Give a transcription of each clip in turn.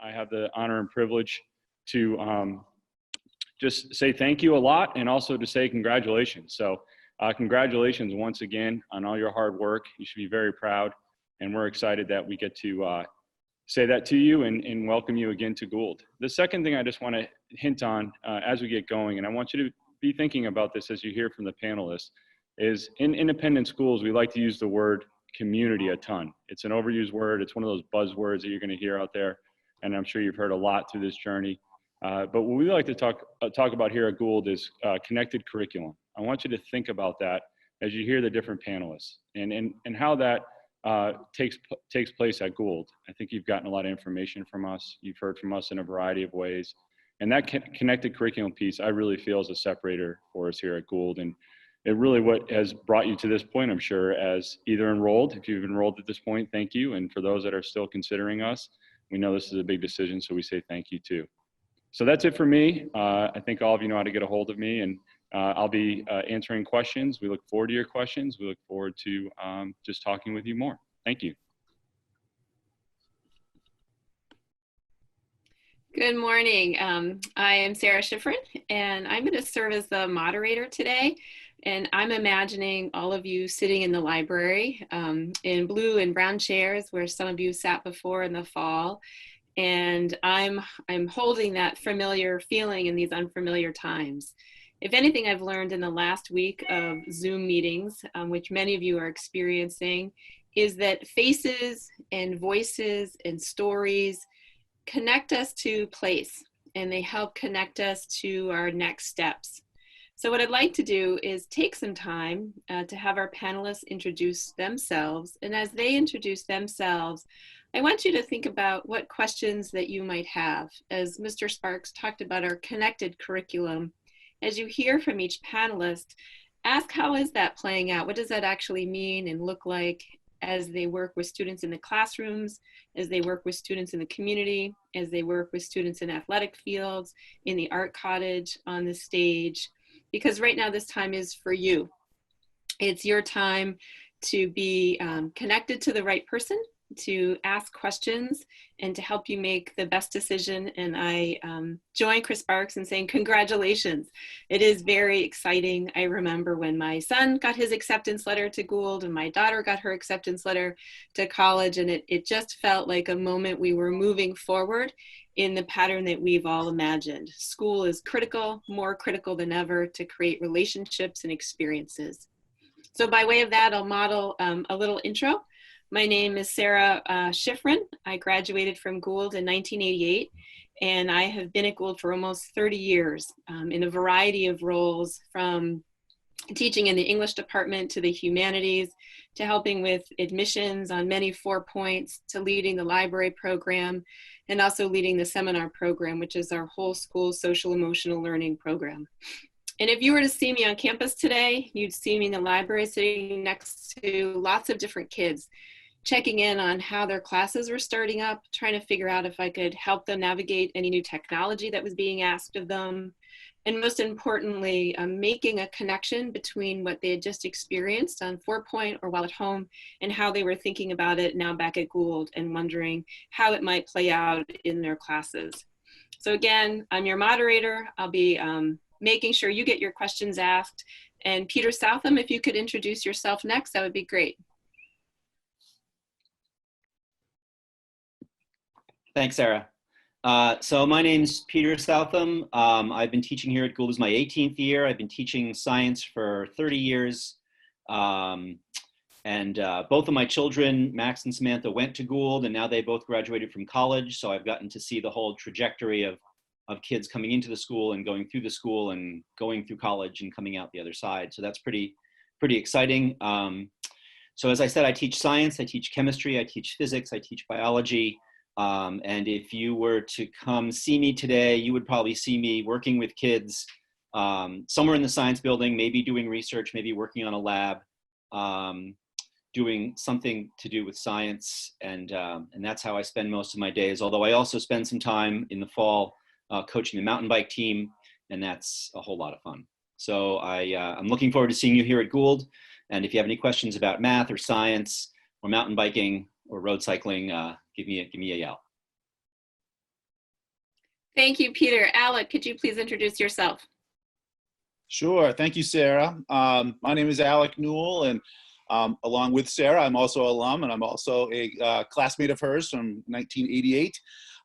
I have the honor and privilege to just say thank you a lot, and also to say congratulations. So congratulations once again on all your hard work. You should be very proud, and we're excited that we get to say that to you and welcome you again to Gould. The second thing I just want to hint on as we get going, and I want you to be thinking about this as you hear from the panelists, is in independent schools, we like to use the word community a ton. It's an overused word. It's one of those buzzwords that you're going to hear out there, and I'm sure you've heard a lot through this journey. But what we like to talk about here at Gould is connected curriculum. I want you to think about that as you hear the different panelists and how that takes place at Gould. I think you've gotten a lot of information from us. You've heard from us in a variety of ways. And that connected curriculum piece, I really feel, is a separator for us here at Gould. And it really what has brought you to this point, I'm sure, as either enrolled. If you've enrolled at this point, thank you. And for those that are still considering us, we know this is a big decision, so we say thank you too. So that's it for me. I think all of you know how to get a hold of me, and I'll be answering questions. We look forward to your questions. We look forward to just talking with you more. Thank you. Good morning. I am Sara Shifrin, and I'm going to serve as the moderator today. And I'm imagining all of you sitting in the library in blue and brown chairs where some of you sat before in the fall. And I'm holding that familiar feeling in these unfamiliar times. If anything I've learned in the last week of Zoom meetings, which many of you are experiencing, is that faces and voices and stories connect us to place, and they help connect us to our next steps. So what I'd like to do is take some time to have our panelists introduce themselves. And as they introduce themselves, I want you to think about what questions that you might have. As Mr. Sparks talked about our connected curriculum, as you hear from each panelist, ask how is that playing out? What does that actually mean and look like as they work with students in the classrooms, as they work with students in the community, as they work with students in athletic fields, in the art cottage, on the stage? Because right now this time is for you. It's your time to be connected to the right person, to ask questions, and to help you make the best decision. And I join Chris Sparks in saying congratulations. It is very exciting. I remember when my son got his acceptance letter to Gould and my daughter got her acceptance letter to college, and it just felt like a moment we were moving forward in the pattern that we've all imagined. School is critical, more critical than ever, to create relationships and experiences. So by way of that, I'll model a little intro. My name is Sara Shifrin. I graduated from Gould in 1988, and I have been at Gould for almost 30 years in a variety of roles, from teaching in the English department to the humanities, to helping with admissions on many 4 points, to leading the library program, and also leading the seminar program, which is our whole school social emotional learning program. And if you were to see me on campus today, you'd see me in the library sitting next to lots of different kids, checking in on how their classes were starting up, trying to figure out if I could help them navigate any new technology that was being asked of them. And most importantly, making a connection between what they had just experienced on 4 point or while at home and how they were thinking about it now back at Gould and wondering how it might play out in their classes. So again, I'm your moderator. I'll be making sure you get your questions asked. And Peter Southam, if you could introduce yourself next, that would be great. Thanks, Sara. So my name's Peter Southam. I've been teaching here at Gould. This is my 18th year. I've been teaching science for 30 years. Both of my children, Max and Samantha, went to Gould, and now they both graduated from college. So I've gotten to see the whole trajectory of kids coming into the school and going through the school and going through college and coming out the other side. So that's pretty exciting. So as I said, I teach science, I teach chemistry, I teach physics, I teach biology. And if you were to come see me today, you would probably see me working with kids somewhere in the science building, maybe doing research, maybe working on a lab, doing something to do with science. And that's how I spend most of my days. Although I also spend some time in the fall coaching the mountain bike team, and that's a whole lot of fun. So I'm looking forward to seeing you here at Gould. And if you have any questions about math or science or mountain biking or road cycling, give me a yell. Thank you, Peter. Alec, could you please introduce yourself? Sure. Thank you, Sarah. My name is Alec Newell, and along with Sarah, I'm also an alum, and I'm also a classmate of hers from 1988.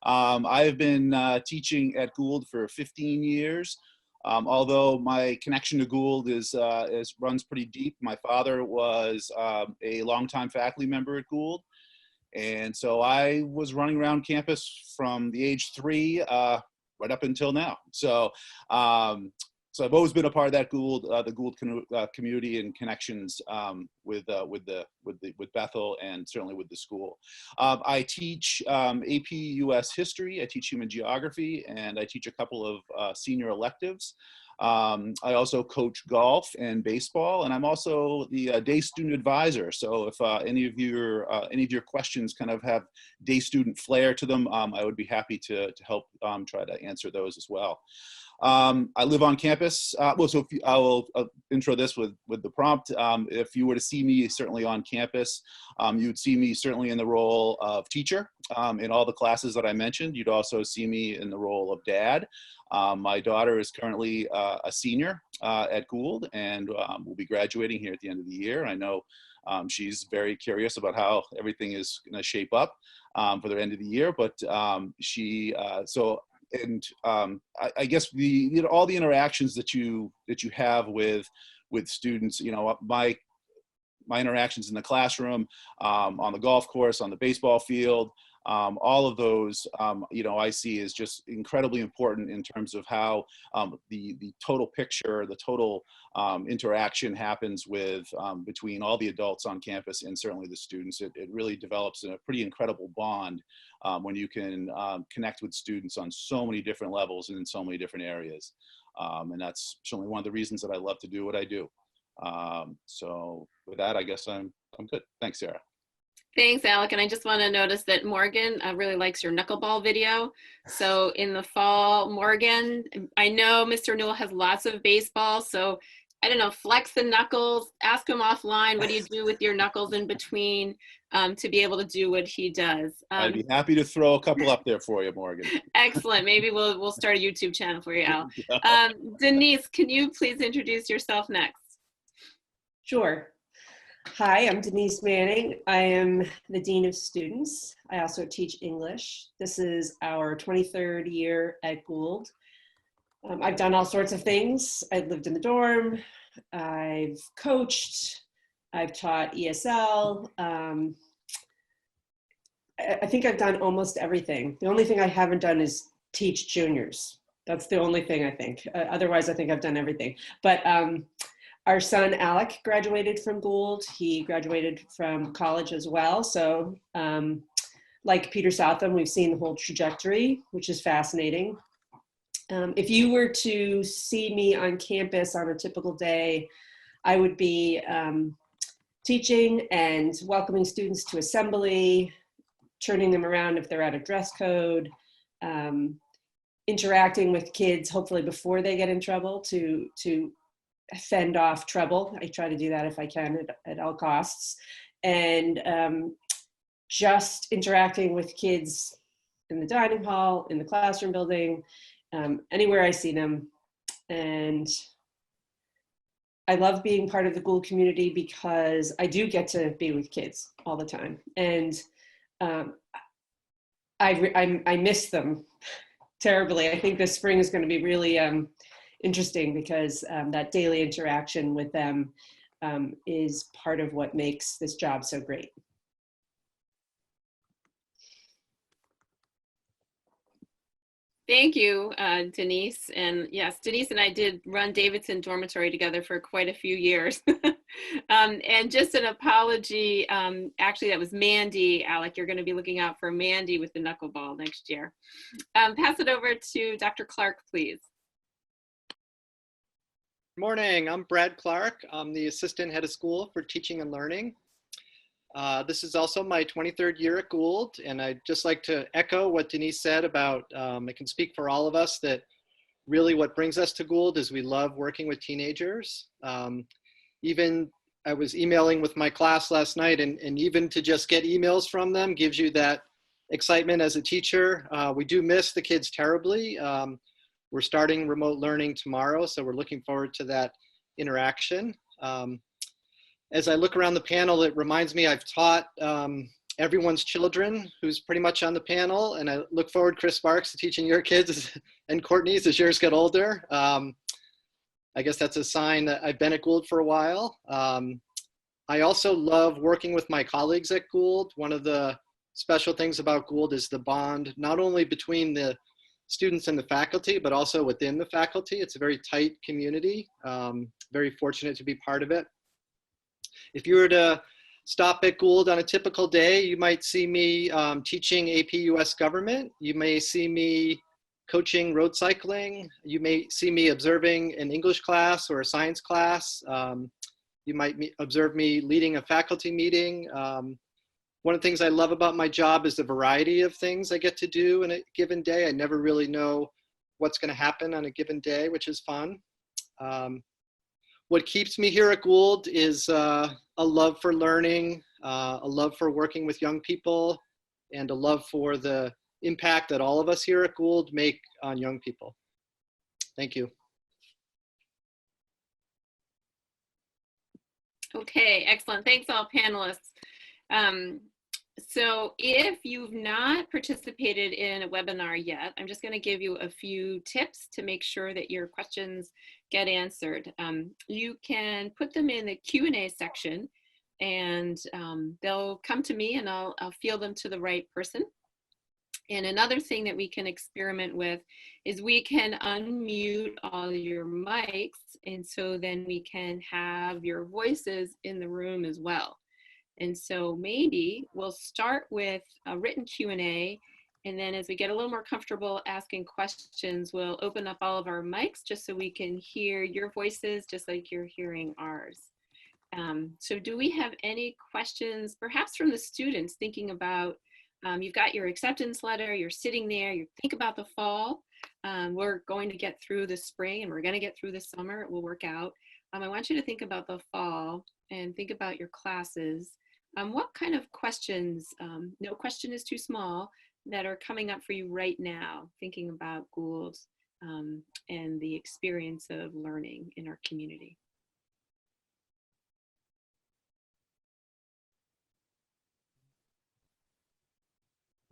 I have been teaching at Gould for 15 years. Although my connection to Gould runs pretty deep. My father was a longtime faculty member at Gould. And so I was running around campus from the age 3 right up until now. So I've always been a part of that Gould, the Gould community and connections with Bethel and certainly with the school. I teach AP US History, I teach Human Geography, and I teach a couple of senior electives. I also coach golf and baseball, and I'm also the day student advisor. So if any of your questions kind of have day student flair to them, I would be happy to help try to answer those as well. I live on campus. I will intro this with the prompt. If you were to see me certainly on campus, you would see me certainly in the role of teacher in all the classes that I mentioned. You'd also see me in the role of dad. My daughter is currently a senior at Gould and will be graduating here at the end of the year. I know she's very curious about how everything is going to shape up for the end of the year, but I guess all the interactions that you have with students, my interactions in the classroom, on the golf course, on the baseball field, all of those, I see as just incredibly important in terms of how the total picture, the total interaction happens between all the adults on campus and certainly the students. It really develops a pretty incredible bond when you can connect with students on so many different levels and in so many different areas. And that's certainly one of the reasons that I love to do what I do. So with that, I guess I'm good. Thanks, Sarah. Thanks, Alec. And I just want to notice that Morgan really likes your knuckleball video. So in the fall, Morgan, I know Mr. Newell has lots of baseball. So I don't know, flex the knuckles, ask him offline, what do you do with your knuckles in between to be able to do what he does? I'd be happy to throw a couple up there for you, Morgan. Excellent. Maybe we'll start a YouTube channel for you, Al. Denise, can you please introduce yourself next? Sure. Hi, I'm Denise Manning. I am the Dean of Students. I also teach English. This is our 23rd year at Gould. I've done all sorts of things. I've lived in the dorm. I've coached. I've taught ESL. I think I've done almost everything. The only thing I haven't done is teach juniors. That's the only thing I think. Otherwise, I think I've done everything. But our son, Alec, graduated from Gould. He graduated from college as well. So like Peter Southam, we've seen the whole trajectory, which is fascinating. If you were to see me on campus on a typical day, I would be teaching and welcoming students to assembly, turning them around if they're out of dress code, interacting with kids, hopefully before they get in trouble to fend off trouble. I try to do that if I can at all costs. And just interacting with kids in the dining hall, in the classroom building, anywhere I see them. And I love being part of the Gould community because I do get to be with kids all the time. And I miss them terribly. I think this spring is going to be really interesting because that daily interaction with them is part of what makes this job so great. Thank you, Denise. And yes, Denise and I did run Davidson Dormitory together for quite a few years. And just an apology, actually that was Mandy. Alec, you're going to be looking out for Mandy with the knuckleball next year. Pass it over to Dr. Clark, please. Good morning, I'm Brad Clark. I'm the Assistant Head of School for Teaching and Learning. This is also my 23rd year at Gould, and I'd just like to echo what Denise said about, it can speak for all of us that really what brings us to Gould is we love working with teenagers. Even I was emailing with my class last night, and even to just get emails from them gives you that excitement as a teacher. We do miss the kids terribly. We're starting remote learning tomorrow, so we're looking forward to that interaction. As I look around the panel, it reminds me I've taught everyone's children who's pretty much on the panel, and I look forward, Chris Sparks, to teaching your kids and Courtney's as yours get older. I guess that's a sign that I've been at Gould for a while. I also love working with my colleagues at Gould. One of the special things about Gould is the bond, not only between the students and the faculty, but also within the faculty. It's a very tight community. Very fortunate to be part of it. If you were to stop at Gould on a typical day, you might see me teaching AP US Government. You may see me coaching road cycling. You may see me observing an English class or a science class. You might observe me leading a faculty meeting. One of the things I love about my job is the variety of things I get to do in a given day. I never really know what's going to happen on a given day, which is fun. What keeps me here at Gould is a love for learning, a love for working with young people, and a love for the impact that all of us here at Gould make on young people. Thank you. Okay, excellent. Thanks all panelists. So if you've not participated in a webinar yet, I'm just going to give you a few tips to make sure that your questions get answered. You can put them in the Q&A section, and they'll come to me, and I'll field them to the right person. And another thing that we can experiment with is we can unmute all your mics, and so then we can have your voices in the room as well. And so maybe we'll start with a written Q&A, and then as we get a little more comfortable asking questions, we'll open up all of our mics just so we can hear your voices just like you're hearing ours. So do we have any questions, perhaps from the students, thinking about, you've got your acceptance letter, you're sitting there, you think about the fall, we're going to get through the spring and we're going to get through the summer, it will work out. I want you to think about the fall and think about your classes. What kind of questions, no question is too small, that are coming up for you right now, thinking about Gould and the experience of learning in our community?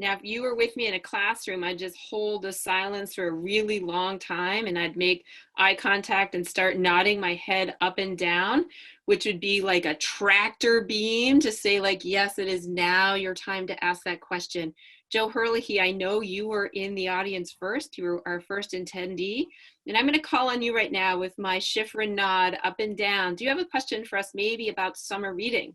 Now, if you were with me in a classroom, I'd just hold the silence for a really long time, and I'd make eye contact and start nodding my head up and down, which would be like a tractor beam to say, like, yes, it is now your time to ask that question. Joe Herlihy, I know you were in the audience first. You were our first attendee, and I'm going to call on you right now with my Shifrin nod up and down. Do you have a question for us, maybe about summer reading?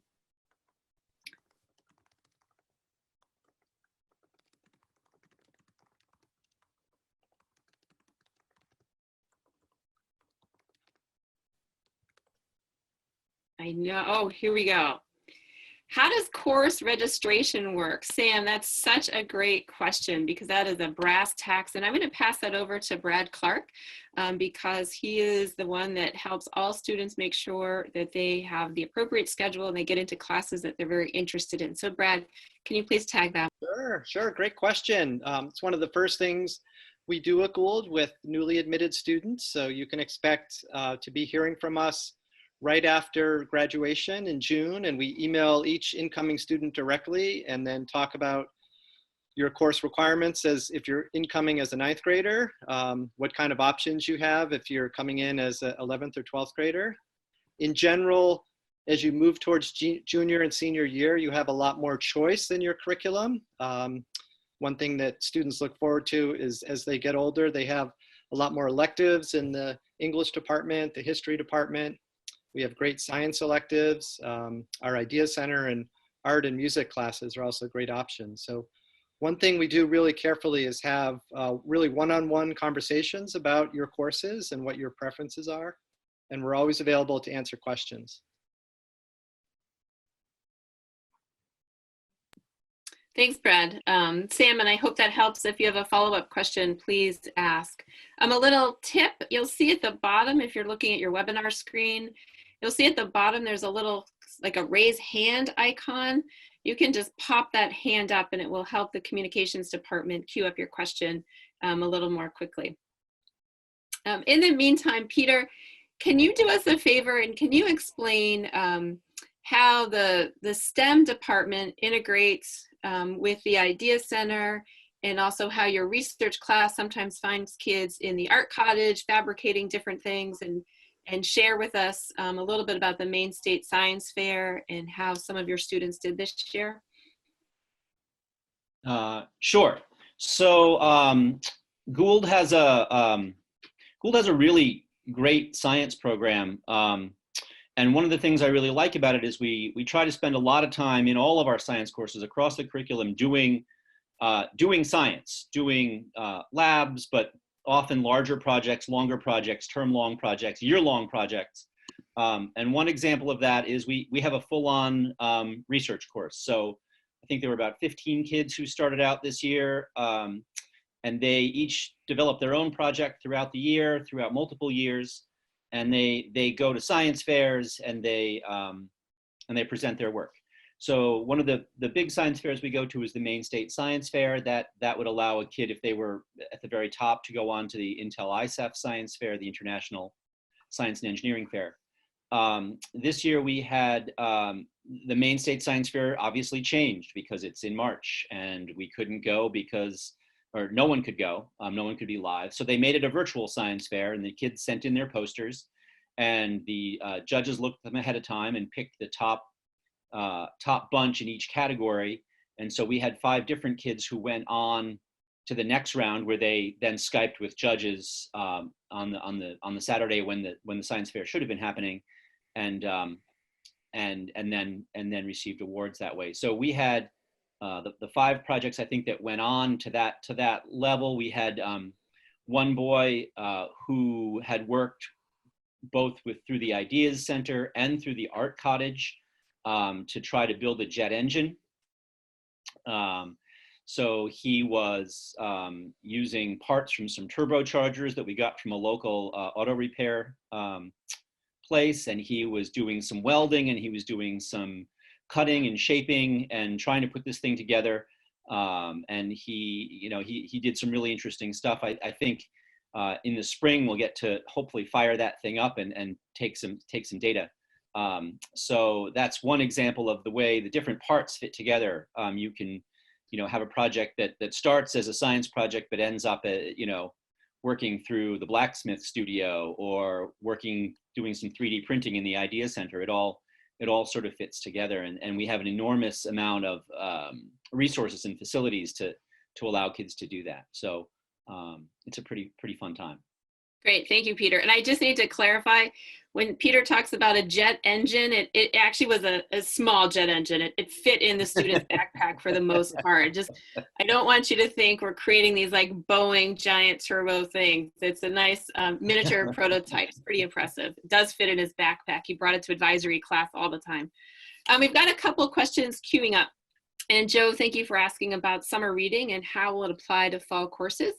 I know. Oh, here we go. How does course registration work? Sam, that's such a great question, because that is a brass tacks. And I'm going to pass that over to Brad Clark, because he is the one that helps all students make sure that they have the appropriate schedule and they get into classes that they're very interested in. So Brad, can you please tag that? Sure. Great question. It's one of the first things we do at Gould with newly admitted students. So you can expect to be hearing from us right after graduation in June, and we email each incoming student directly and then talk about your course requirements as if you're incoming as a 9th grader, what kind of options you have if you're coming in as an 11th or 12th grader. In general, as you move towards junior and senior year, you have a lot more choice in your curriculum. One thing that students look forward to is as they get older, they have a lot more electives in the English department, the history department. We have great science electives. Our Idea Center and art and music classes are also great options. So one thing we do really carefully is have really one-on-one conversations about your courses and what your preferences are. And we're always available to answer questions. Thanks, Brad. Sam, and I hope that helps. If you have a follow-up question, please ask. A little tip, you'll see at the bottom, if you're looking at your webinar screen, you'll see at the bottom there's a little, like a raise hand icon. you can just pop that hand up and it will help the communications department queue up your question a little more quickly. In the meantime, Peter, can you do us a favor and can you explain how the STEM department integrates with the Idea Center, and also how your research class sometimes finds kids in the art cottage fabricating different things, and share with us a little bit about the Maine State Science Fair and how some of your students did this year? Sure. So Gould has a really great science program. And one of the things I really like about it is we try to spend a lot of time in all of our science courses across the curriculum doing science, doing labs, but often larger projects, longer projects, term-long projects, year-long projects. And one example of that is we have a full-on research course. So I think there were about 15 kids who started out this year, and they each developed their own project throughout the year, throughout multiple years. And they go to science fairs and they present their work. So one of the big science fairs we go to is the Maine State Science Fair. That would allow a kid, if they were at the very top, to go on to the Intel ISEF Science Fair, the International Science and Engineering Fair. This year we had the Maine State Science Fair obviously changed because it's in March and we couldn't go or no one could go, no one could be live. So they made it a virtual science fair and the kids sent in their posters and the judges looked at them ahead of time and picked the top bunch in each category. And so we had 5 different kids who went on to the next round where they then Skyped with judges on the Saturday when the science fair should have been happening, and then received awards that way. So we had the 5 projects I think that went on to that level. We had one boy who had worked both through the Ideas Center and through the Art Cottage to try to build a jet engine. So he was using parts from some turbochargers that we got from a local auto repair place, and he was doing some welding and he was doing some cutting and shaping and trying to put this thing together. And he did some really interesting stuff. I think in the spring we'll get to hopefully fire that thing up and take some data. So that's one example of the way the different parts fit together. You can have a project that starts as a science project but ends up working through the blacksmith studio or doing some 3D printing in the Idea Center. It all sort of fits together, and we have an enormous amount of resources and facilities to allow kids to do that. So it's a pretty fun time. Great, thank you, Peter. And I just need to clarify, when Peter talks about a jet engine, it actually was a small jet engine. It fit in the student's backpack for the most part. I don't want you to think we're creating these like Boeing giant turbo things. It's a nice miniature prototype. It's pretty impressive. It does fit in his backpack. He brought it to advisory class all the time. We've got a couple questions queuing up. And Joe, thank you for asking about summer reading and how will it apply to fall courses.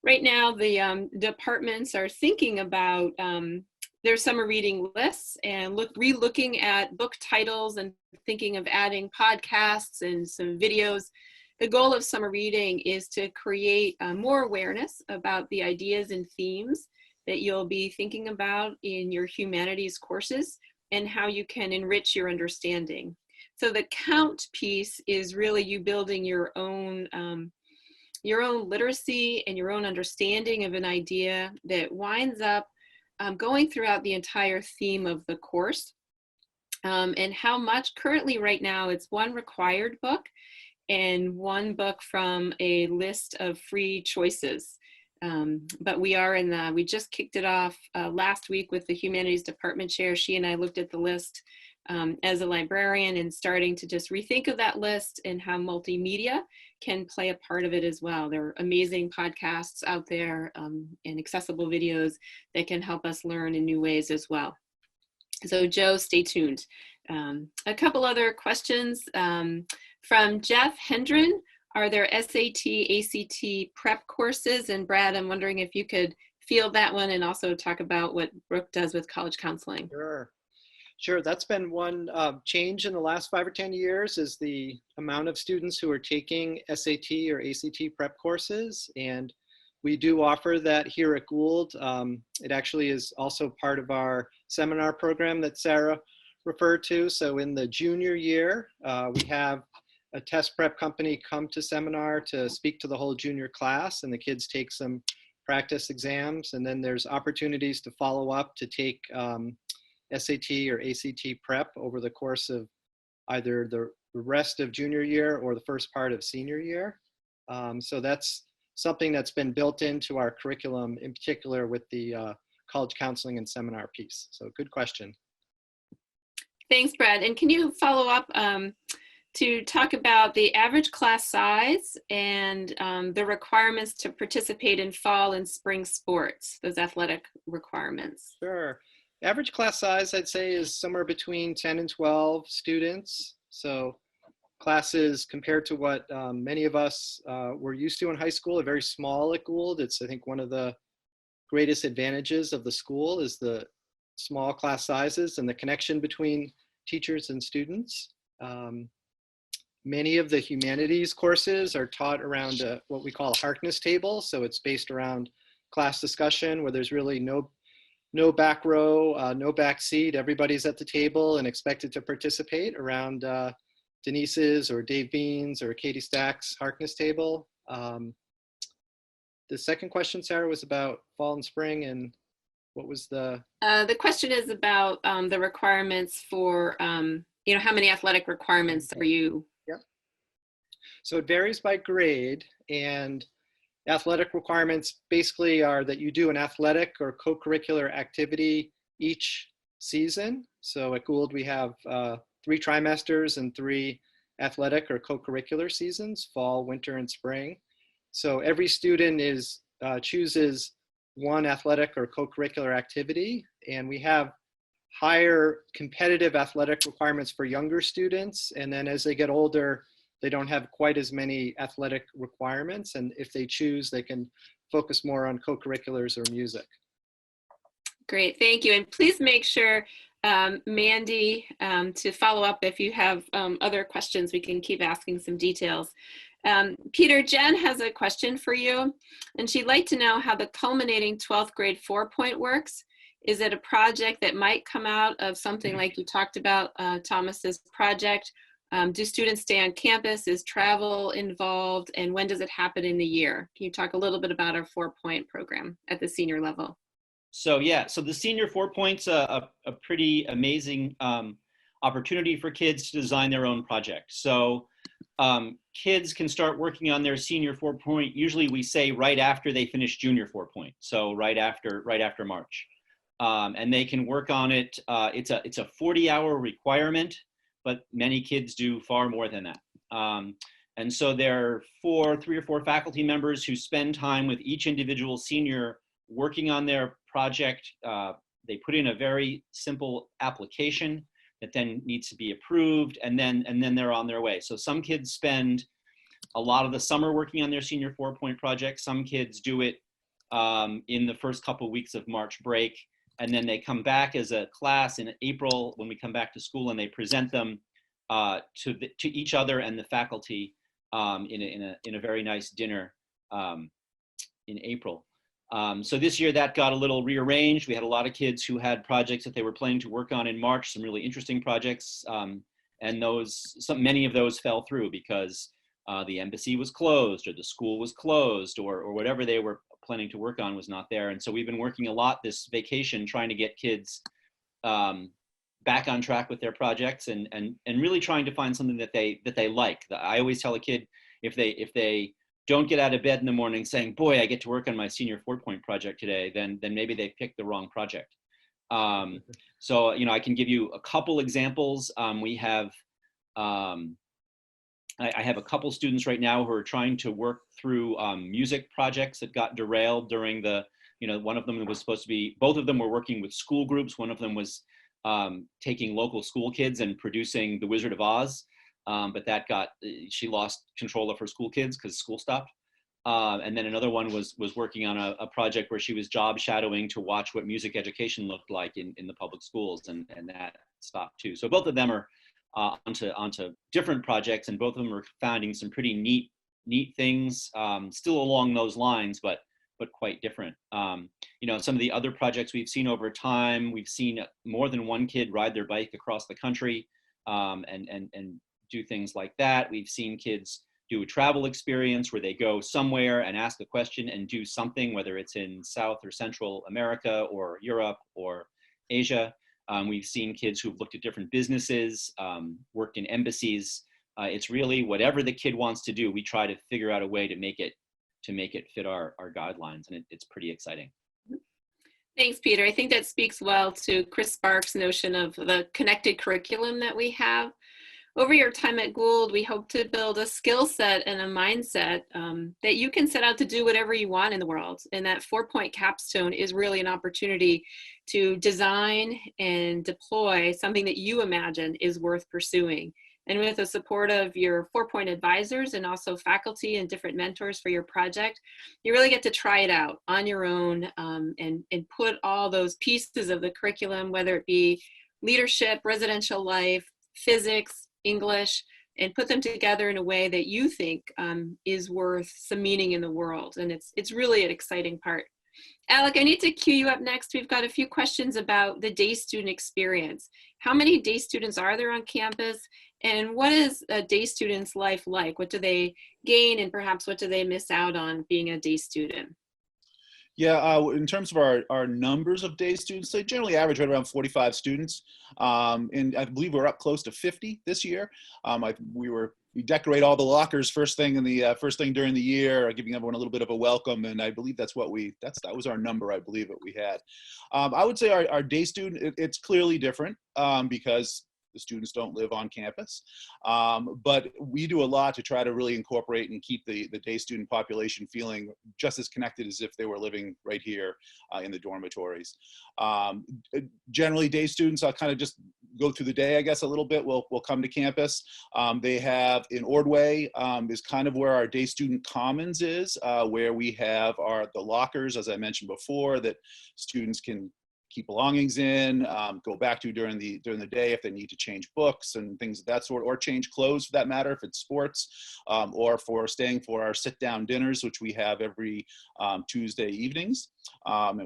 Right now, the departments are thinking about their summer reading lists and re-looking at book titles and thinking of adding podcasts and some videos. The goal of summer reading is to create more awareness about the ideas and themes that you'll be thinking about in your humanities courses and how you can enrich your understanding. So the count piece is really you building your own literacy and your own understanding of an idea that winds up going throughout the entire theme of the course. And how much currently right now it's one required book and one book from a list of free choices. But we just kicked it off last week with the humanities department chair. She and I looked at the list as a librarian and starting to just rethink of that list and how multimedia can play a part of it as well. There are amazing podcasts out there and accessible videos that can help us learn in new ways as well. So Joe, stay tuned. A couple other questions from Jeff Hendren. Are there SAT, ACT prep courses? And Brad, I'm wondering if you could field that one and also talk about what Brooke does with college counseling. Sure, that's been one change in the last 5 or 10 years is the amount of students who are taking SAT or ACT prep courses. And we do offer that here at Gould. It actually is also part of our seminar program that Sara referred to. So in the junior year, we have a test prep company come to seminar to speak to the whole junior class, and the kids take some practice exams. And then there's opportunities to follow up to take SAT or ACT prep over the course of either the rest of junior year or the first part of senior year. So that's something that's been built into our curriculum, in particular with the college counseling and seminar piece. So good question. Thanks, Brad. And can you follow up to talk about the average class size and the requirements to participate in fall and spring sports, those athletic requirements? Sure. Average class size, I'd say, is somewhere between 10 and 12 students. So classes compared to what many of us were used to in high school are very small at Gould. It's, I think, one of the greatest advantages of the school is the small class sizes and the connection between teachers and students. Many of the humanities courses are taught around what we call a Harkness table. So it's based around class discussion where there's really no back row, no back seat. Everybody's at the table and expected to participate around Denise's or Dave Bean's or Katie Stack's Harkness table. The second question, Sara, was about fall and spring, and what was the? The question is about the requirements for, you know, how many athletic requirements are you? Yep. So it varies by grade, and athletic requirements basically are that you do an athletic or co-curricular activity each season. So at Gould, we have 3 trimesters and 3 athletic or co-curricular seasons, fall, winter, and spring. So every student chooses one athletic or co-curricular activity, and we have higher competitive athletic requirements for younger students. And then as they get older, they don't have quite as many athletic requirements. And if they choose, they can focus more on co-curriculars or music. Great, thank you. And please make sure, Mandy, to follow up if you have other questions, we can keep asking some details. Peter, Jen has a question for you, and she'd like to know how the culminating 12th grade 4-point works. Is it a project that might come out of something like you talked about, Thomas's project? Do students stay on campus? Is travel involved? And when does it happen in the year? Can you talk a little bit about our 4-point program at the senior level? So yeah, so the senior 4 points a pretty amazing opportunity for kids to design their own project. So kids can start working on their senior 4-point. Usually we say right after they finish junior 4-point. So right after March, and they can work on it. It's a 40-hour requirement, but many kids do far more than that. And so there are 3 or 4 faculty members who spend time with each individual senior working on their project. They put in a very simple application that then needs to be approved, and then they're on their way. So some kids spend a lot of the summer working on their senior 4-point project. Some kids do it in the first couple of weeks of March break, and then they come back as a class in April when we come back to school, and they present them to each other and the faculty in a very nice dinner in April. So this year that got a little rearranged. We had a lot of kids who had projects that they were planning to work on in March, some really interesting projects, and many of those fell through because the embassy was closed, or the school was closed, or whatever they were planning to work on was not there. And so we've been working a lot this vacation trying to get kids back on track with their projects and really trying to find something that they like. I always tell a kid, if they don't get out of bed in the morning saying, boy, I get to work on my senior 4-point project today, then maybe they picked the wrong project. So, I can give you a couple examples. We have, I have a couple students right now who are trying to work through music projects that got derailed during one of them was supposed to be, both of them were working with school groups. One of them was taking local school kids and producing The Wizard of Oz. But she lost control of her school kids because school stopped. And then another one was working on a project where she was job shadowing to watch what music education looked like in the public schools. And stop too. So both of them are onto different projects, and both of them are finding some pretty neat things, still along those lines, but quite different. You know, some of the other projects we've seen over time, we've seen more than one kid ride their bike across the country and do things like that. We've seen kids do a travel experience where they go somewhere and ask a question and do something, whether it's in South or Central America or Europe or Asia. We've seen kids who've looked at different businesses, worked in embassies. It's really whatever the kid wants to do, we try to figure out a way to make it fit our guidelines, and it's pretty exciting. Thanks, Peter. I think that speaks well to Chris Sparks' notion of the connected curriculum that we have. Over your time at Gould, we hope to build a skill set and a mindset that you can set out to do whatever you want in the world. And that 4-point capstone is really an opportunity to design and deploy something that you imagine is worth pursuing. And with the support of your 4-point advisors and also faculty and different mentors for your project, you really get to try it out on your own and put all those pieces of the curriculum, whether it be leadership, residential life, physics, English, and put them together in a way that you think is worth some meaning in the world. And it's really an exciting part. Alec, I need to cue you up next. We've got a few questions about the day student experience. How many day students are there on campus? And what is a day student's life like? What do they gain, and perhaps what do they miss out on being a day student? Yeah, in terms of our numbers of day students, they generally average right around 45 students. And I believe we're up close to 50 this year. We decorate all the lockers first thing during the year, giving everyone a little bit of a welcome. And I believe that was our number, I believe, that we had. I would say our day student, it's clearly different because the students don't live on campus. But we do a lot to try to really incorporate and keep the day student population feeling just as connected as if they were living right here in the dormitories. Generally, day students, I'll kind of just go through the day, I guess, a little bit. We'll come to campus. They have in Ordway is kind of where our day student commons is, where we have the lockers, as I mentioned before, that students can keep belongings in, go back to during the day if they need to change books and things of that sort, or change clothes for that matter, if it's sports, or for staying for our sit-down dinners, which we have every Tuesday evenings,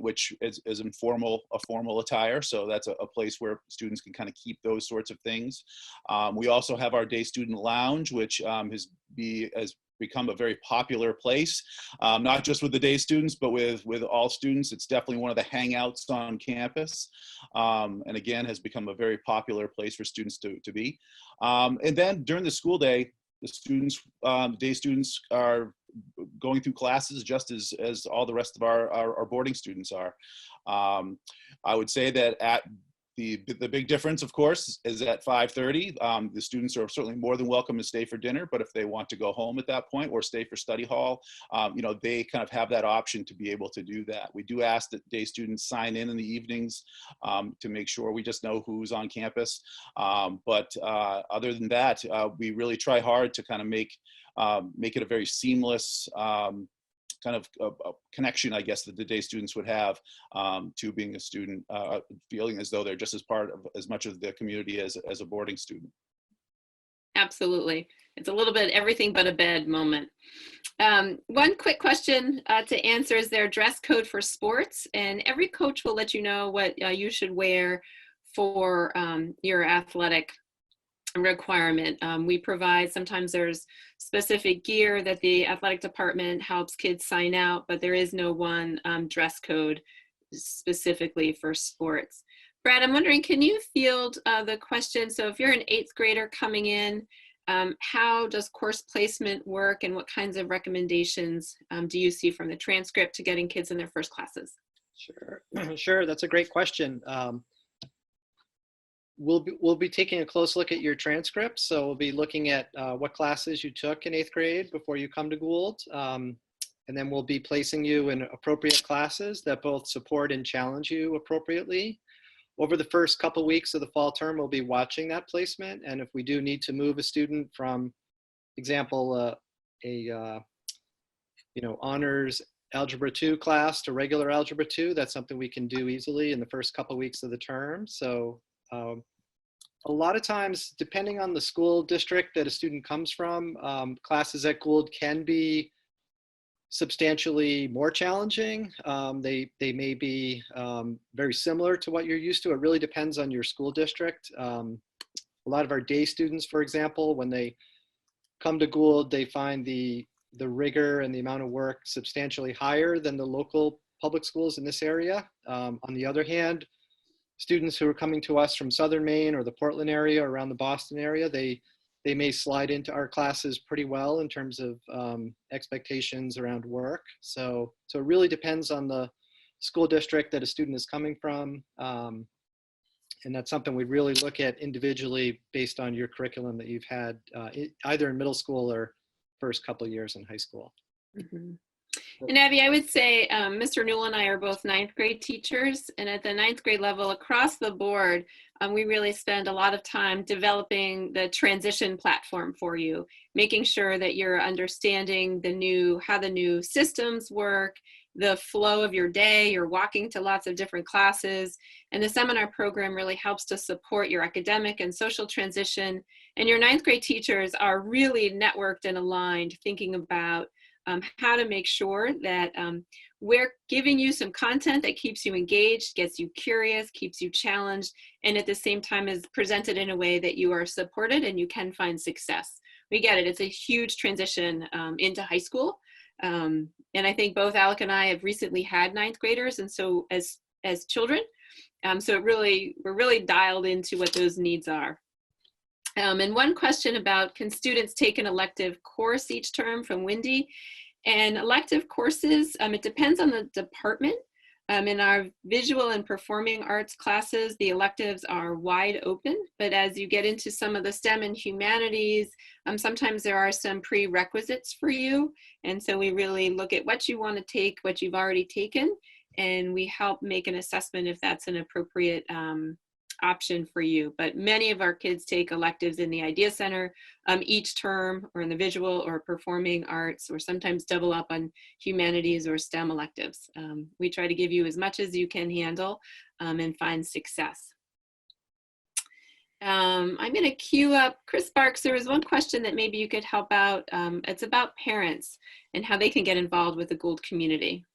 which is a formal attire. So that's a place where students can kind of keep those sorts of things. We also have our day student lounge, which has become a very popular place, not just with the day students, but with all students. It's definitely one of the hangouts on campus, and again, has become a very popular place for students to be. And then during the school day, the day students are going through classes just as all the rest of our boarding students are. I would say that at the big difference, of course, is at 5:30. The students are certainly more than welcome to stay for dinner, but if they want to go home at that point or stay for study hall, they kind of have that option to be able to do that. We do ask that day students sign in the evenings to make sure we just know who's on campus. But other than that, we really try hard to kind of make it a very seamless kind of a connection, I guess, that the day students would have to being a student, feeling as though they're just as much of the community as a boarding student. Absolutely. It's a little bit everything but a bed moment. One quick question to answer: is there a dress code for sports? And every coach will let you know what you should wear for your athletic requirement. We provide, sometimes there's specific gear that the athletic department helps kids sign out, but there is no one dress code specifically for sports. Brad, I'm wondering, can you field the question? So if you're an 8th grader coming in, how does course placement work, and what kinds of recommendations do you see from the transcript to getting kids in their first classes? Sure, that's a great question. We'll be taking a close look at your transcript. So we'll be looking at what classes you took in 8th grade before you come to Gould. And then we'll be placing you in appropriate classes that both support and challenge you appropriately. Over the first couple weeks of the fall term, we'll be watching that placement. And if we do need to move a student from, example, honors Algebra 2 class to regular Algebra 2, that's something we can do easily in the first couple weeks of the term. So a lot of times, depending on the school district that a student comes from, classes at Gould can be substantially more challenging. They may be very similar to what you're used to. It really depends on your school district. A lot of our day students, for example, when they come to Gould, they find the rigor and the amount of work substantially higher than the local public schools in this area. On the other hand, students who are coming to us from Southern Maine or the Portland area or around the Boston area, they may slide into our classes pretty well in terms of expectations around work. So it really depends on the school district that a student is coming from. And that's something we really look at individually based on your curriculum that you've had either in middle school or first couple of years in high school. Mm-hmm. And Abby, I would say Mr. Newell and I are both ninth grade teachers, and at the ninth grade level across the board, we really spend a lot of time developing the transition platform for you, making sure that you're understanding how the new systems work, the flow of your day, you're walking to lots of different classes, and the seminar program really helps to support your academic and social transition. And your ninth grade teachers are really networked and aligned, thinking about how to make sure that we're giving you some content that keeps you engaged, gets you curious, keeps you challenged, and at the same time is presented in a way that you are supported and you can find success. We get it. It's a huge transition into high school. And I think both Alec and I have recently had ninth graders, and so as children, so we're really dialed into what those needs are. And one question about, can students take an elective course each term from Wendy? And elective courses, it depends on the department. In our visual and performing arts classes, the electives are wide open, but as you get into some of the STEM and humanities, sometimes there are some prerequisites for you. And so we really look at what you want to take, what you've already taken, and we help make an assessment if that's an appropriate option for you. But many of our kids take electives in the Idea Center each term, or in the visual or performing arts, or sometimes double up on humanities or STEM electives. We try to give you as much as you can handle and find success. I'm going to queue up Chris Sparks. There was one question that maybe you could help out. It's about parents and how they can get involved with the Gould community.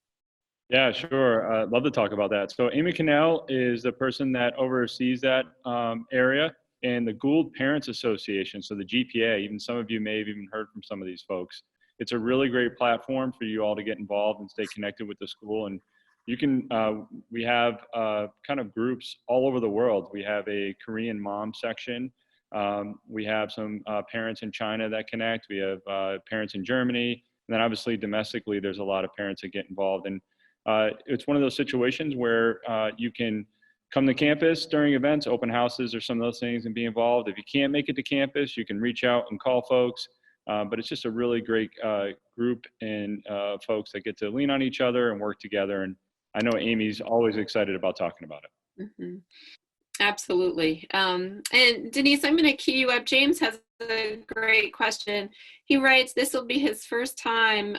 Yeah, sure. I'd love to talk about that. So Amy Cannell is the person that oversees that area, and the Gould Parents Association, so the GPA, even some of you may have even heard from some of these folks. It's a really great platform for you all to get involved and stay connected with the school. And you can, we have kind of groups all over the world. We have a Korean mom section. We have some parents in China that connect. We have parents in Germany. And then obviously domestically, there's a lot of parents that get involved. And it's one of those situations where you can come to campus during events, open houses, or some of those things, and be involved. If you can't make it to campus, you can reach out and call folks. But it's just a really great group and folks that get to lean on each other and work together. And I know Amy's always excited about talking about it. Mm-hmm. Absolutely. And Denise, I'm going to key you up. James has a great question. He writes, this will be his first time.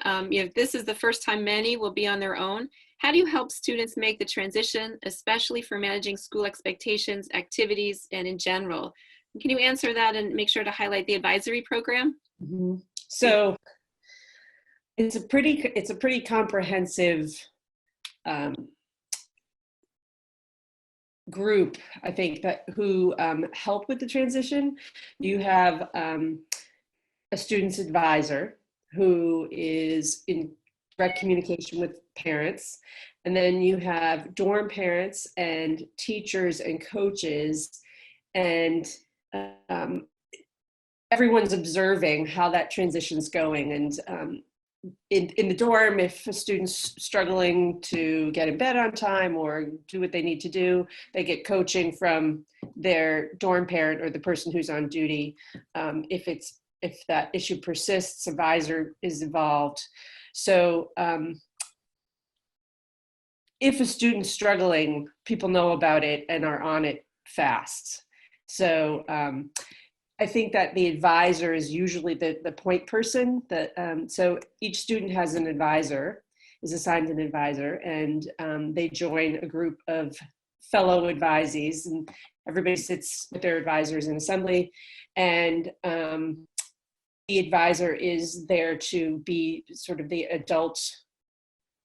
This is the first time many will be on their own. How do you help students make the transition, especially for managing school expectations, activities, and in general? Can you answer that and make sure to highlight the advisory program? Mm-hmm. So it's a pretty comprehensive group, I think, who help with the transition. You have a student's advisor who is in direct communication with parents, and then you have dorm parents and teachers and coaches, and everyone's observing how that transition's going. And in the dorm, if a student's struggling to get in bed on time or do what they need to do, they get coaching from their dorm parent or the person who's on duty. If that issue persists, advisor is involved. So if a student's struggling, people know about it and are on it fast. So I think that the advisor is usually the point person. So each student has an advisor, is assigned an advisor, and they join a group of fellow advisees, and everybody sits with their advisors in assembly, and the advisor is there to be sort of the adult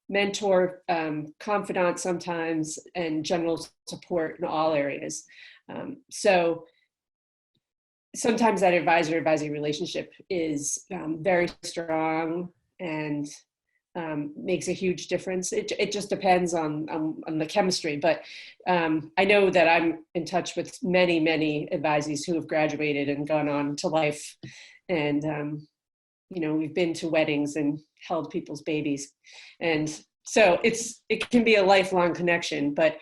mentor, confidant sometimes, and general support in all areas. So sometimes that advisor-advisee relationship is very strong and makes a huge difference. It just depends on the chemistry, but I know that I'm in touch with many, many advisees who have graduated and gone on to life, and you know, we've been to weddings and held people's babies, and so it can be a lifelong connection. But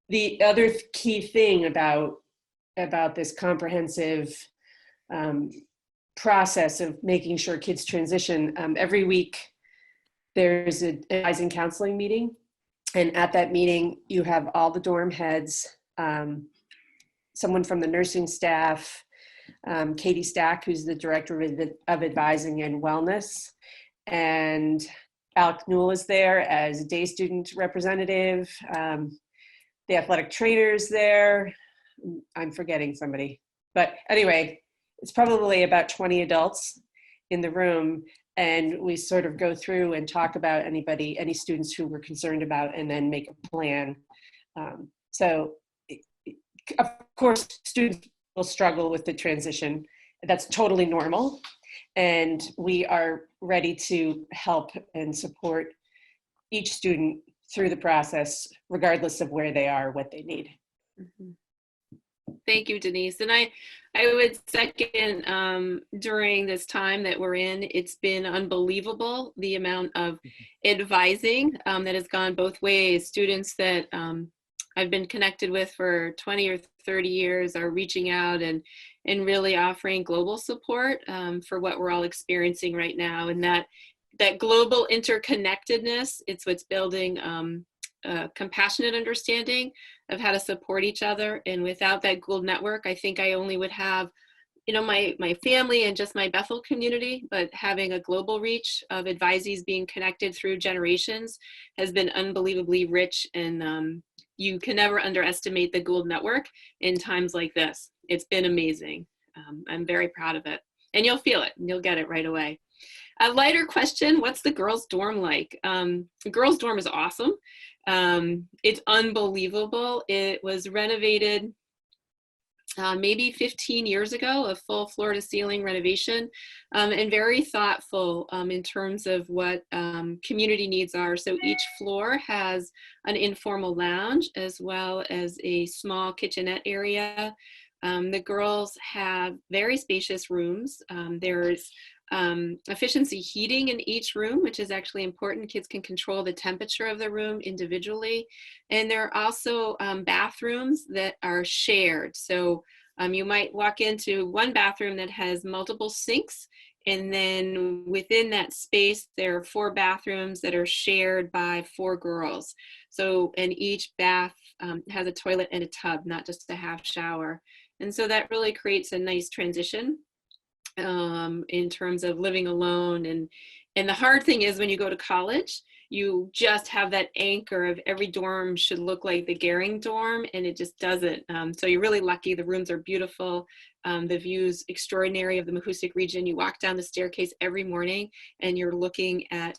the other key thing about this comprehensive process of making sure kids transition, every week there's an advising counseling meeting, and at that meeting you have all the dorm heads, someone from the nursing staff, Katie Stack, who's the director of advising and wellness, and Alec Newell is there as a day student representative, the athletic trainers there. I'm forgetting somebody, but anyway, it's probably about 20 adults in the room, and we sort of go through and talk about any students who we're concerned about, and then make a plan. So of course, students will struggle with the transition. That's totally normal, and we are ready to help and support each student through the process, regardless of where they are, what they need. Mm-hmm. Thank you, Denise. And I would second, during this time that we're in, it's been unbelievable, the amount of advising that has gone both ways. Students that I've been connected with for 20 or 30 years are reaching out and really offering global support for what we're all experiencing right now. And that global interconnectedness, it's what's building a compassionate understanding of how to support each other. And without that Gould network, I think I only would have, you know, my family and just my Bethel community, but having a global reach of advisees being connected through generations has been unbelievably rich. And you can never underestimate the Gould network in times like this. It's been amazing. I'm very proud of it. And you'll feel it, and you'll get it right away. A lighter question, what's the girls' dorm like? The girls' dorm is awesome. It's unbelievable. It was renovated maybe 15 years ago, a full floor to ceiling renovation, and very thoughtful in terms of what community needs are. So each floor has an informal lounge as well as a small kitchenette area. The girls have very spacious rooms. There's efficiency heating in each room, which is actually important. Kids can control the temperature of the room individually. And there are also bathrooms that are shared. So you might walk into one bathroom that has multiple sinks, and then within that space, there are 4 bathrooms that are shared by 4 girls. So, and each bath has a toilet and a tub, not just a half shower. And so that really creates a nice transition in terms of living alone. And the hard thing is when you go to college, you just have that anchor of every dorm should look like the Gehring dorm, and it just doesn't. So you're really lucky. The rooms are beautiful. The view's extraordinary of the Mahoosic region. You walk down the staircase every morning and you're looking at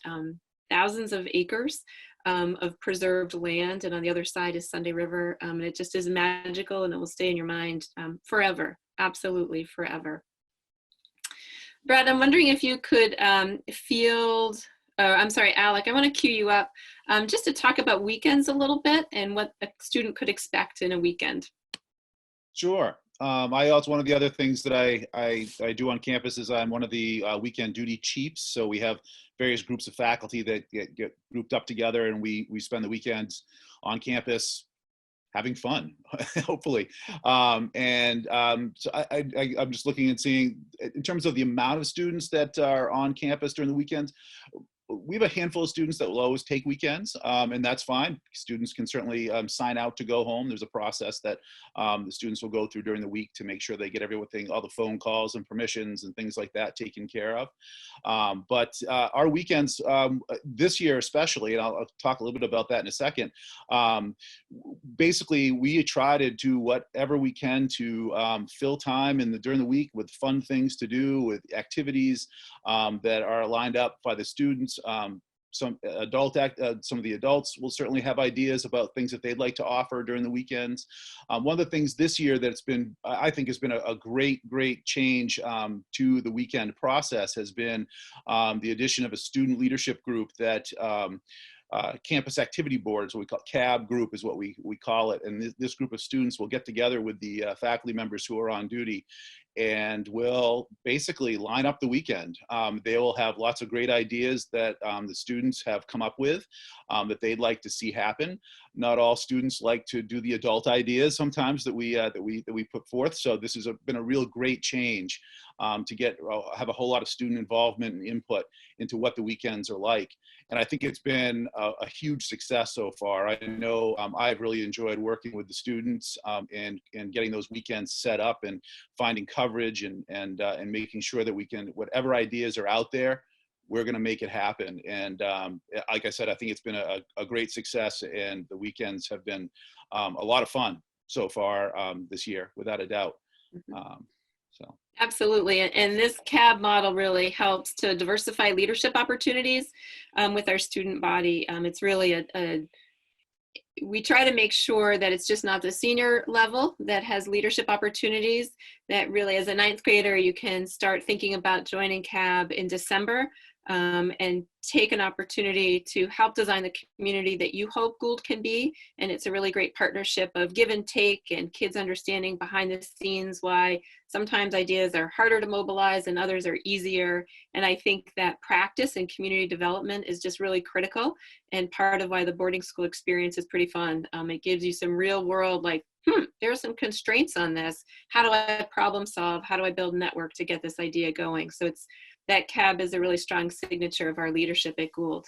thousands of acres of preserved land. And on the other side is Sunday River. And it just is magical, and it will stay in your mind forever. Absolutely forever. Brad, I'm wondering if you could I'm sorry, Alec, I want to cue you up just to talk about weekends a little bit and what a student could expect in a weekend. Sure. I also, one of the other things that I do on campus is I'm one of the weekend duty chiefs. So we have various groups of faculty that get grouped up together, and we spend the weekends on campus having fun, hopefully. So I'm just looking and seeing, in terms of the amount of students that are on campus during the weekends, we have a handful of students that will always take weekends, and that's fine. Students can certainly sign out to go home. There's a process that the students will go through during the week to make sure they get everything, all the phone calls and permissions and things like that taken care of. But our weekends, this year especially, and I'll talk a little bit about that in a second, basically we try to do whatever we can to fill time during the week with fun things to do, with activities that are lined up by the students. Some of the adults will certainly have ideas about things that they'd like to offer during the weekends. One of the things this year that's been, I think, has been a great change to the weekend process has been the addition of a student leadership group that campus activity boards, what we call CAB group is what we call it. And this group of students will get together with the faculty members who are on duty and will basically line up the weekend. They will have lots of great ideas that the students have come up with that they'd like to see happen. Not all students like to do the adult ideas sometimes that we put forth. So this has been a real great change to have a whole lot of student involvement and input into what the weekends are like. And I think it's been a huge success so far. I know I've really enjoyed working with the students and getting those weekends set up and finding coverage and making sure that we can, whatever ideas are out there, we're going to make it happen. And like I said, I think it's been a great success, and the weekends have been a lot of fun so far this year, without a doubt. Absolutely. And this CAB model really helps to diversify leadership opportunities with our student body. It's really we try to make sure that it's just not the senior level that has leadership opportunities, that really as a 9th grader, you can start thinking about joining CAB in December and take an opportunity to help design the community that you hope Gould can be. And it's a really great partnership of give and take and kids understanding behind the scenes why sometimes ideas are harder to mobilize and others are easier. And I think that practice and community development is just really critical and part of why the boarding school experience is pretty fun. It gives you some real world, like, there are some constraints on this. How do I problem solve? How do I build a network to get this idea going? So that CAB is a really strong signature of our leadership at Gould.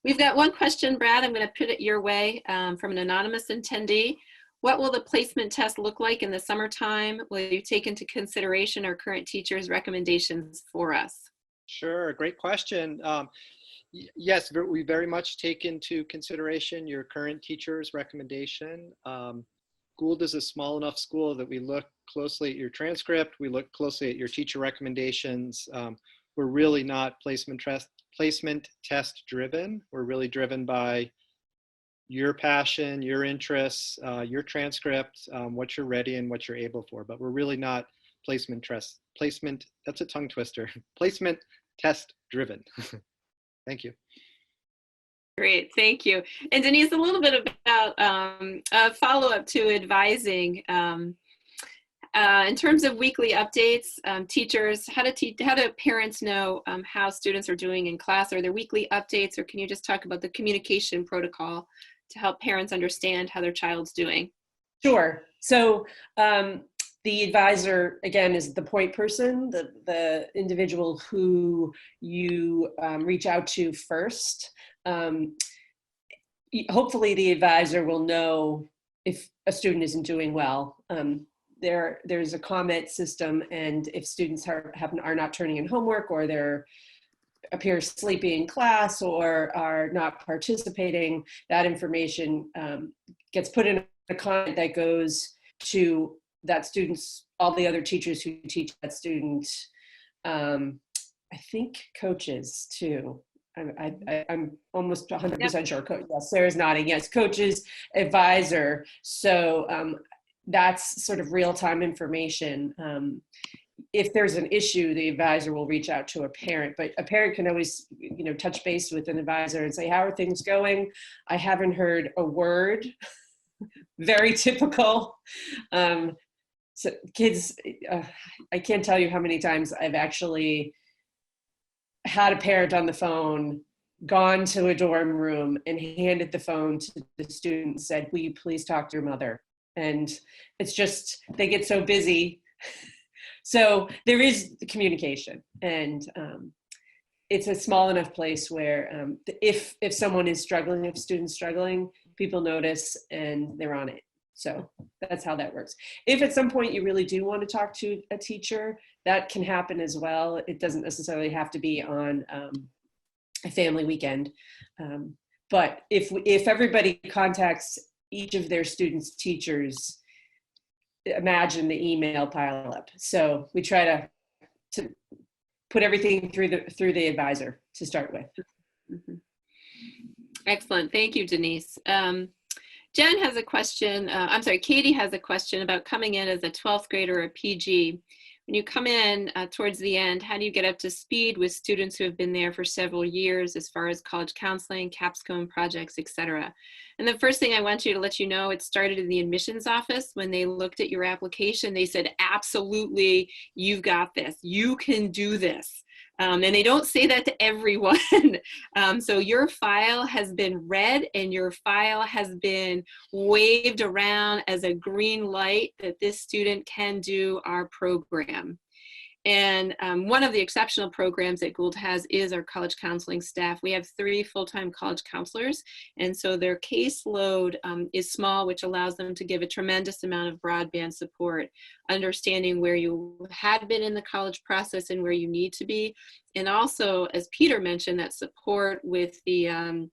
We've got one question, Brad, I'm going to put it your way from an anonymous attendee. What will the placement test look like in the summertime? Will you take into consideration our current teachers' recommendations for us? Sure, great question. Yes, we very much take into consideration your current teacher's recommendation. Gould is a small enough school that we look closely at your transcript, we look closely at your teacher recommendations. We're really not placement test driven. We're really driven by your passion, your interests, your transcript, what you're ready and what you're able for. But we're really not placement, that's a tongue twister, placement test driven. Thank you. Great, thank you. And Denise, a little bit about a follow-up to advising. In terms of weekly updates, teachers, how do parents know how students are doing in class? Are there weekly updates, or can you just talk about the communication protocol to help parents understand how their child's doing? Sure. So the advisor, again, is the point person, the individual who you reach out to first. Hopefully the advisor will know if a student isn't doing well. There's a comment system, and if students are not turning in homework, or appear sleepy in class, or are not participating, that information gets put in a comment that goes to that student's, all the other teachers who teach that student. I think coaches too. I'm almost 100% sure. Yes, Sarah's nodding. Yes, coaches, advisor. So that's sort of real-time information. If there's an issue, the advisor will reach out to a parent, but a parent can always, touch base with an advisor and say, how are things going? I haven't heard a word. Very typical. So kids, I can't tell you how many times I've actually had a parent on the phone, gone to a dorm room and handed the phone to the student and said, will you please talk to your mother? And it's just, they get so busy. So there is the communication, and it's a small enough place where if someone is struggling, if students struggling, people notice and they're on it. So that's how that works. If at some point you really do want to talk to a teacher, that can happen as well. It doesn't necessarily have to be on a family weekend. But if everybody contacts each of their students' teachers, imagine the email pile up. So we try to put everything through the advisor to start with. Mm-hmm. Excellent. Thank you, Denise. Jen has a question. Katie has a question about coming in as a 12th grader or a PG. When you come in towards the end, how do you get up to speed with students who have been there for several years as far as college counseling, capstone projects, etc.? And the first thing I want you to let you know, it started in the admissions office. When they looked at your application, they said, absolutely, you've got this. You can do this. And they don't say that to everyone. So your file has been read and your file has been waved around as a green light that this student can do our program. And one of the exceptional programs that Gould has is our college counseling staff. We have 3 full-time college counselors, and so their caseload is small, which allows them to give a tremendous amount of broadband support, understanding where you had been in the college process and where you need to be. And also, as Peter mentioned, that support with the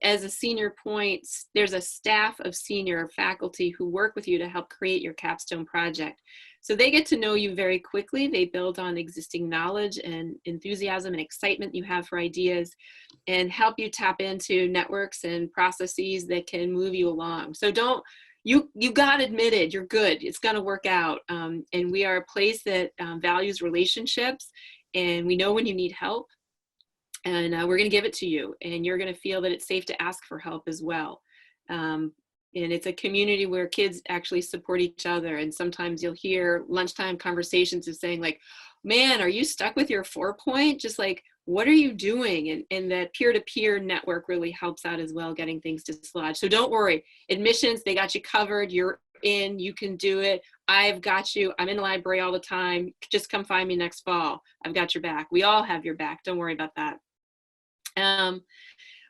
as a senior point, there's a staff of senior faculty who work with you to help create your capstone project. So they get to know you very quickly. They build on existing knowledge and enthusiasm and excitement you have for ideas and help you tap into networks and processes that can move you along. So you got admitted, you're good, it's gonna work out. And we are a place that values relationships, and we know when you need help. And we're going to give it to you, and you're going to feel that it's safe to ask for help as well. And it's a community where kids actually support each other. And sometimes you'll hear lunchtime conversations of saying like, man, are you stuck with your 4-point? Just like, what are you doing? And that peer-to-peer network really helps out as well, getting things dislodged. So don't worry, admissions, they got you covered. You're in, you can do it. I've got you. I'm in the library all the time. Just come find me next fall. I've got your back. We all have your back. Don't worry about that.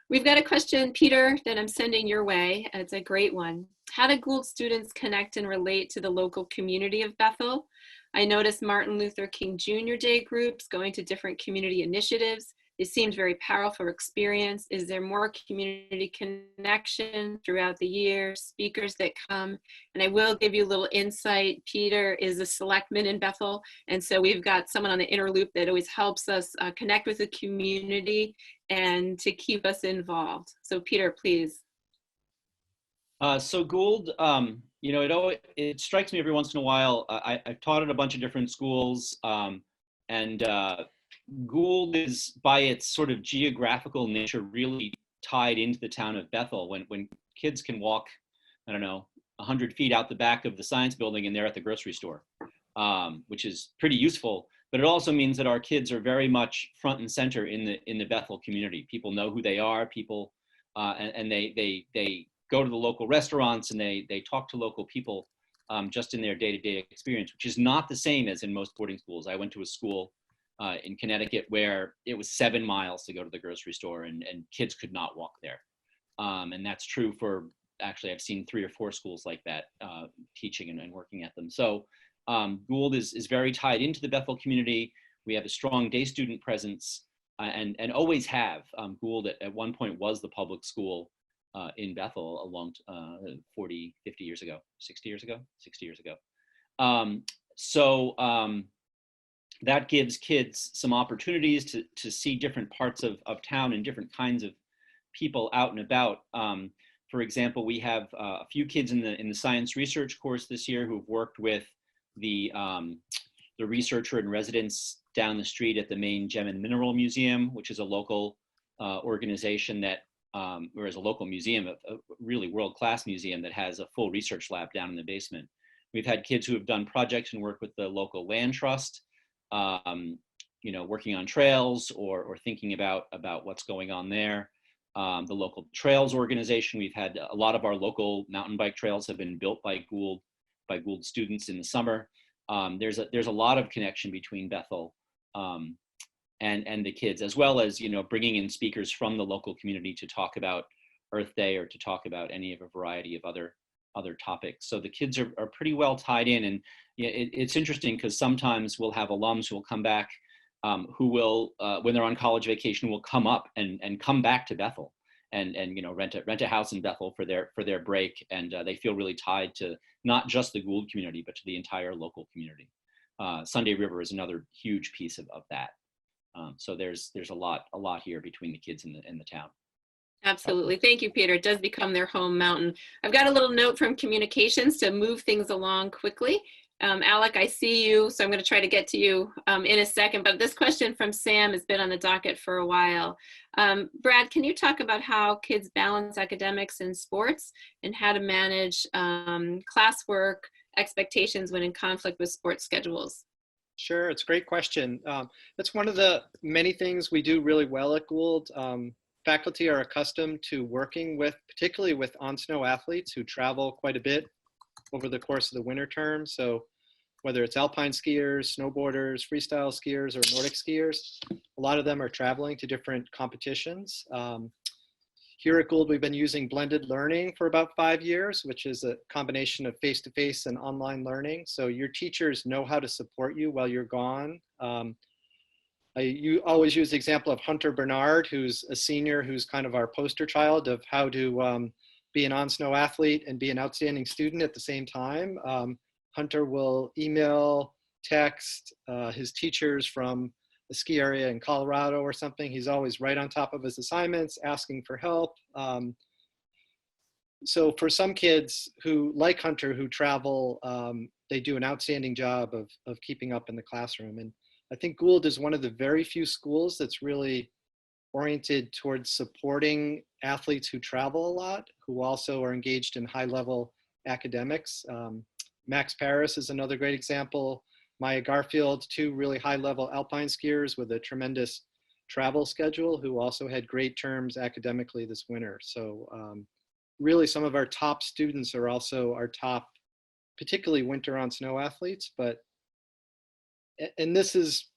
We've got a question, Peter, that I'm sending your way. It's a great one. How do Gould students connect and relate to the local community of Bethel? I noticed Martin Luther King Jr. Day groups going to different community initiatives. It seems very powerful experience. Is there more community connection throughout the year, speakers that come? And I will give you a little insight. Peter is a selectman in Bethel, and so we've got someone on the inner loop that always helps us connect with the community and to keep us involved. So Peter, please. So Gould, you know, it strikes me every once in a while. I've taught at a bunch of different schools, and Gould is, by its sort of geographical nature, really tied into the town of Bethel. When kids can walk, I don't know, 100 feet out the back of the science building and they're at the grocery store, which is pretty useful. But it also means that our kids are very much front and center in the Bethel community. People know who they are. People, and they go to the local restaurants and they talk to local people just in their day-to-day experience, which is not the same as in most boarding schools. I went to a school in Connecticut where it was 7 miles to go to the grocery store, and kids could not walk there. And that's true for, actually, I've seen 3 or 4 schools like that, teaching and working at them. So Gould is very tied into the Bethel community. We have a strong day student presence and always have. Gould at one point was the public school in Bethel a long 40, 50 years ago, 60 years ago. That gives kids some opportunities to see different parts of town and different kinds of people out and about. For example, we have a few kids in the science research course this year who've worked with the researcher in residence down the street at the Maine Gem and Mineral Museum, which is a local organization that, or is a local museum, a really world-class museum that has a full research lab down in the basement. We've had kids who have done projects and work with the local land trust, you know, working on trails or thinking about what's going on there. The local trails organization, we've had a lot of our local mountain bike trails have been built by Gould students in the summer. There's a lot of connection between Bethel and the kids, as well as, bringing in speakers from the local community to talk about Earth Day or to talk about any of a variety of other topics. So the kids are pretty well tied in. And it's interesting because sometimes we'll have alums who will come back who will, when they're on college vacation, will come up and come back to Bethel and rent a house in Bethel for their break. And they feel really tied to not just the Gould community, but to the entire local community. Sunday River is another huge piece of that. So there's a lot here between the kids and the town. Absolutely. Thank you, Peter. It does become their home mountain. I've got a little note from communications to move things along quickly. Alec, I see you, so I'm going to try to get to you in a second. But this question from Sam has been on the docket for a while. Brad, can you talk about how kids balance academics and sports and how to manage classwork expectations when in conflict with sports schedules? Sure, it's a great question. That's one of the many things we do really well at Gould. Faculty are accustomed to working particularly with on-snow athletes who travel quite a bit over the course of the winter term. So whether it's alpine skiers, snowboarders, freestyle skiers, or Nordic skiers, a lot of them are traveling to different competitions. Here at Gould, we've been using blended learning for about 5 years, which is a combination of face-to-face and online learning. So your teachers know how to support you while you're gone. You always use the example of Hunter Bernard, who's a senior, who's kind of our poster child of how to be an on-snow athlete and be an outstanding student at the same time. Hunter will email, text his teachers from a ski area in Colorado or something. He's always right on top of his assignments, asking for help. So for some kids who, like Hunter, who travel, they do an outstanding job of keeping up in the classroom. And I think Gould is one of the very few schools that's really oriented towards supporting athletes who travel a lot, who also are engaged in high-level academics. Max Paris is another great example. Maya Garfield, 2 really high-level alpine skiers with a tremendous travel schedule, who also had great terms academically this winter. So really some of our top students are also our top, particularly winter on snow athletes, and this is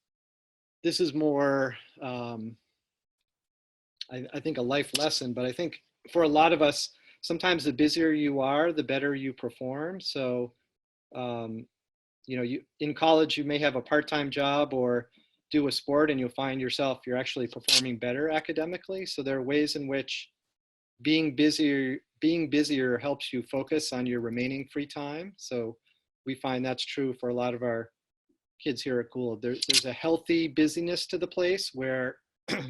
more, I think, a life lesson, but I think for a lot of us, sometimes the busier you are, the better you perform. So, you in college, you may have a part-time job or do a sport and you'll find yourself, you're actually performing better academically. So there are ways in which being busier helps you focus on your remaining free time. So we find that's true for a lot of our kids here at Gould. There's a healthy busyness to the place where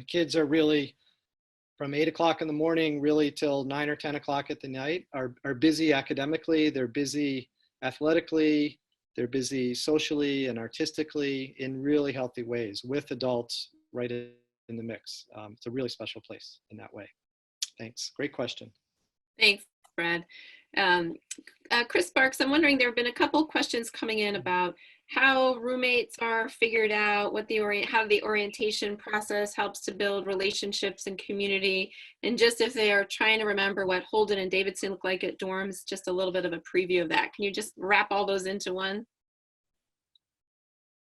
kids are really from 8 o'clock in the morning really till 9 or 10 o'clock at the night are busy academically, they're busy athletically, they're busy socially and artistically in really healthy ways with adults right in the mix. It's a really special place in that way. Thanks, great question. Thanks, Brad. Chris Sparks, I'm wondering, there have been a couple questions coming in about how roommates are figured out, how the orientation process helps to build relationships and community, and just if they are trying to remember what Holden and Davidson look like at dorms, just a little bit of a preview of that. Can you just wrap all those into one?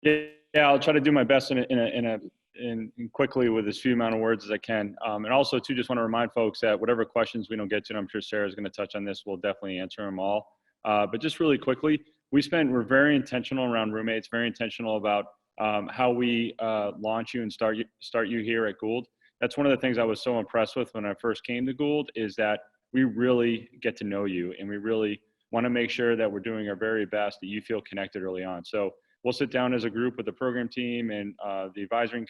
Yeah, I'll try to do my best in quickly with as few amount of words as I can. And also too, just want to remind folks that whatever questions we don't get to, and I'm sure Sarah's going to touch on this, we'll definitely answer them all. But just really quickly, we're very intentional around roommates, very intentional about how we launch you and start you here at Gould. That's one of the things I was so impressed with when I first came to Gould, is that we really get to know you and we really want to make sure that we're doing our very best, that you feel connected early on. So we'll sit down as a group with the program team and the advisory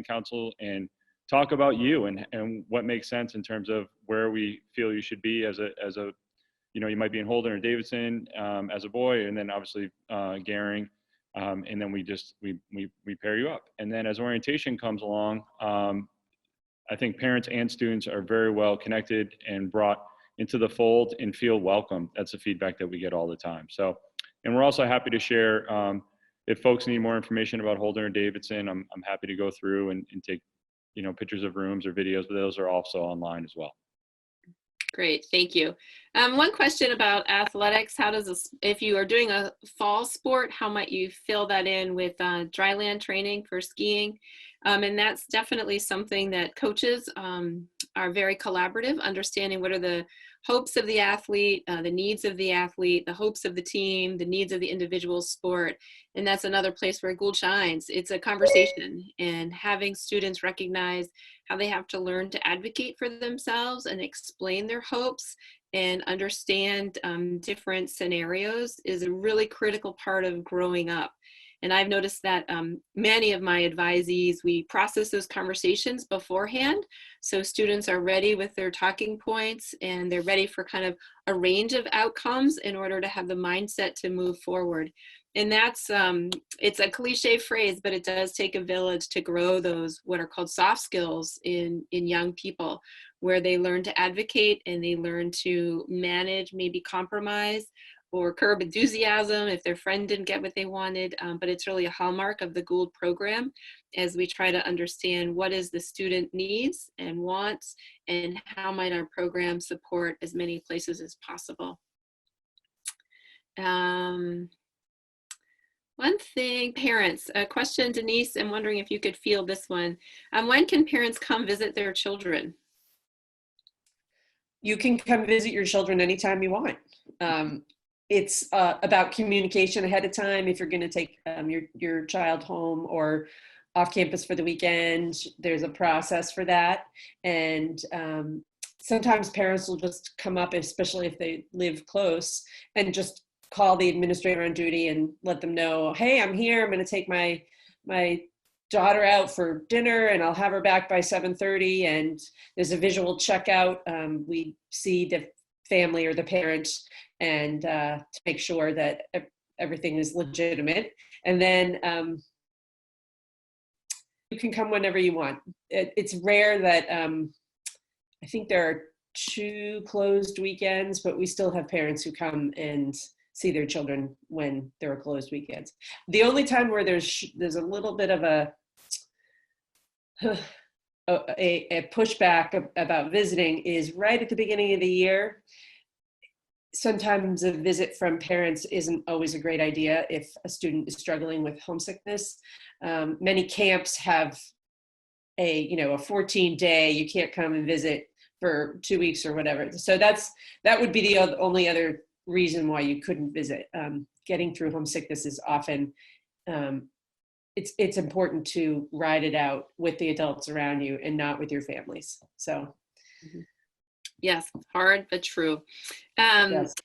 council and talk about you and what makes sense in terms of where we feel you should be as a you might be in Holden or Davidson as a boy, and then obviously Gehring, and then we pair you up. And then as orientation comes along, I think parents and students are very well connected and brought into the fold and feel welcome. That's the feedback that we get all the time. So, and we're also happy to share, if folks need more information about Holden or Davidson, I'm happy to go through and take, pictures of rooms or videos, but those are also online as well. Great, thank you. One question about athletics: if you are doing a fall sport, how might you fill that in with dryland training for skiing? And that's definitely something that coaches are very collaborative, understanding what are the hopes of the athlete, the needs of the athlete, the hopes of the team, the needs of the individual sport. And that's another place where Gould shines. It's a conversation, and having students recognize how they have to learn to advocate for themselves and explain their hopes and understand different scenarios is a really critical part of growing up. And I've noticed that many of my advisees, we process those conversations beforehand. So students are ready with their talking points, and they're ready for kind of a range of outcomes in order to have the mindset to move forward. And that's, it's a cliche phrase, but it does take a village to grow those, what are called soft skills in young people, where they learn to advocate and they learn to manage, maybe compromise, or curb enthusiasm if their friend didn't get what they wanted. But it's really a hallmark of the Gould program as we try to understand what is the student needs and wants, and how might our program support as many places as possible. One thing, parents, a question, Denise, I'm wondering if you could field this one. When can parents come visit their children? You can come visit your children anytime you want. It's about communication ahead of time. If you're going to take your child home or off campus for the weekend, there's a process for that. And sometimes parents will just come up, especially if they live close, and just call the administrator on duty and let them know, hey, I'm here. I'm going to take my daughter out for dinner, and I'll have her back by 7:30. And there's a visual checkout. We see the family or the parent, and to make sure that everything is legitimate. And then you can come whenever you want. It's rare that, I think there are 2 closed weekends, but we still have parents who come and see their children when there are closed weekends. The only time where there's a little bit of a pushback about visiting is right at the beginning of the year. Sometimes a visit from parents isn't always a great idea if a student is struggling with homesickness. Many camps have a 14-day, you can't come and visit for 2 weeks or whatever. So that would be the only other reason why you couldn't visit. Getting through homesickness is often, it's important to ride it out with the adults around you and not with your families. So. Yes, hard but true. Yes.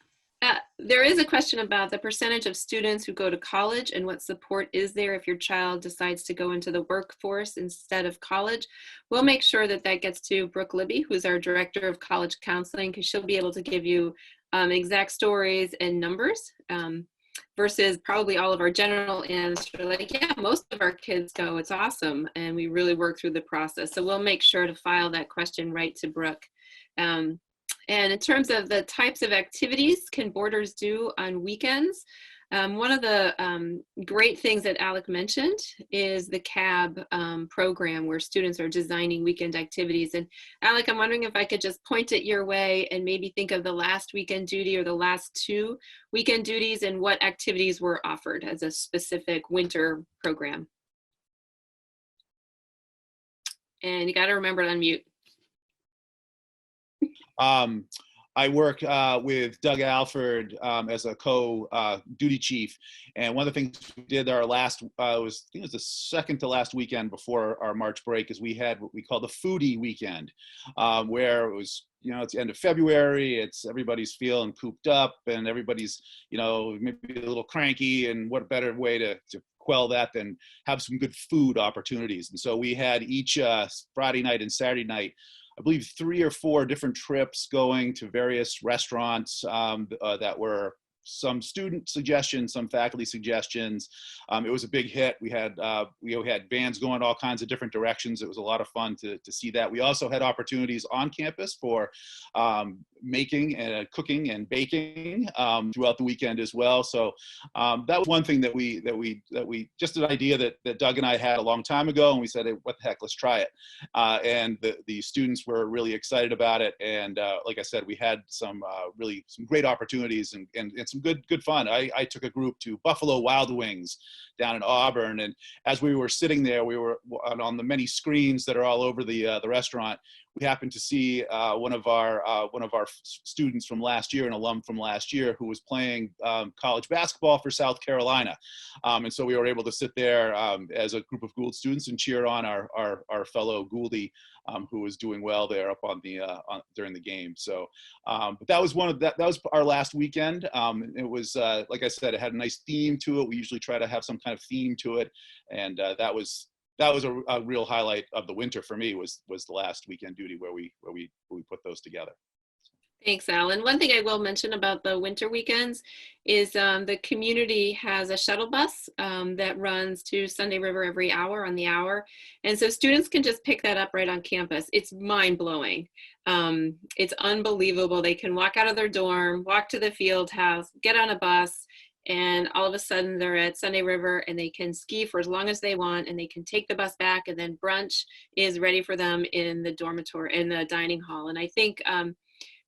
There is a question about the percentage of students who go to college and what support is there if your child decides to go into the workforce instead of college. We'll make sure that gets to Brooke Libby, who's our Director of College Counseling, because she'll be able to give you exact stories and numbers versus probably all of our general answer. Like, yeah, most of our kids go, it's awesome, and we really work through the process. So we'll make sure to file that question right to Brooke. And in terms of the types of activities can boarders do on weekends, one of the great things that Alec mentioned is the CAB program, where students are designing weekend activities. And Alec, I'm wondering if I could just point it your way and maybe think of the last weekend duty or the last 2 weekend duties and what activities were offered as a specific winter program. And you got to remember to unmute. I work with Doug Alford as a co-duty chief, and one of the things we did our last, I think it was the second to last weekend before our March break, is we had what we call the foodie weekend, where it was, it's the end of February, everybody's feeling cooped up, and everybody's, maybe a little cranky, and what a better way to quell that than have some good food opportunities. And so we had each Friday night and Saturday night, I believe 3 or 4 different trips going to various restaurants that were some student suggestions, some faculty suggestions. It was a big hit. We had bands going all kinds of different directions. It was a lot of fun to see that. We also had opportunities on campus for making and cooking and baking throughout the weekend as well. So that was one thing that we just an idea that Doug and I had a long time ago, and we said, hey, what the heck, let's try it. And the students were really excited about it. And like I said, we had some great opportunities and some good fun. I took a group to Buffalo Wild Wings down in Auburn, and as we were sitting there, we were on the many screens that are all over the restaurant. We happened to see one of our students from last year, an alum from last year, who was playing college basketball for South Carolina, and so we were able to sit there as a group of Gould students and cheer on our fellow Gouldie who was doing well there up on the during the game. So, but that was that was our last weekend. It was like I said, it had a nice theme to it. We usually try to have some kind of theme to it, and that was a real highlight of the winter for me, was the last weekend duty where we put those together. Thanks, Alan. One thing I will mention about the winter weekends is the community has a shuttle bus that runs to Sunday River every hour on the hour. And so students can just pick that up right on campus. It's mind-blowing. It's unbelievable. They can walk out of their dorm, walk to the field house, get on a bus, and all of a sudden they're at Sunday River, and they can ski for as long as they want, and they can take the bus back, and then brunch is ready for them in the dormitory, in the dining hall. And I think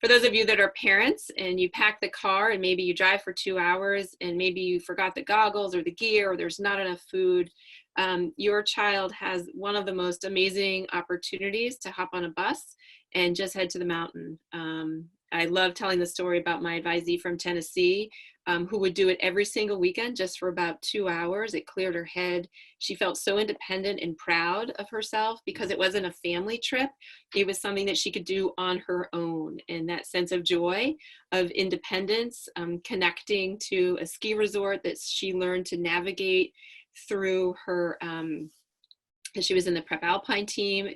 for those of you that are parents and you pack the car and maybe you drive for 2 hours and maybe you forgot the goggles or the gear or there's not enough food, your child has one of the most amazing opportunities to hop on a bus and just head to the mountain. I love telling the story about my advisee from Tennessee, who would do it every single weekend just for about 2 hours. It cleared her head. She felt so independent and proud of herself because it wasn't a family trip. It was something that she could do on her own. And that sense of joy, of independence, connecting to a ski resort that she learned to navigate through her, because she was in the prep alpine team,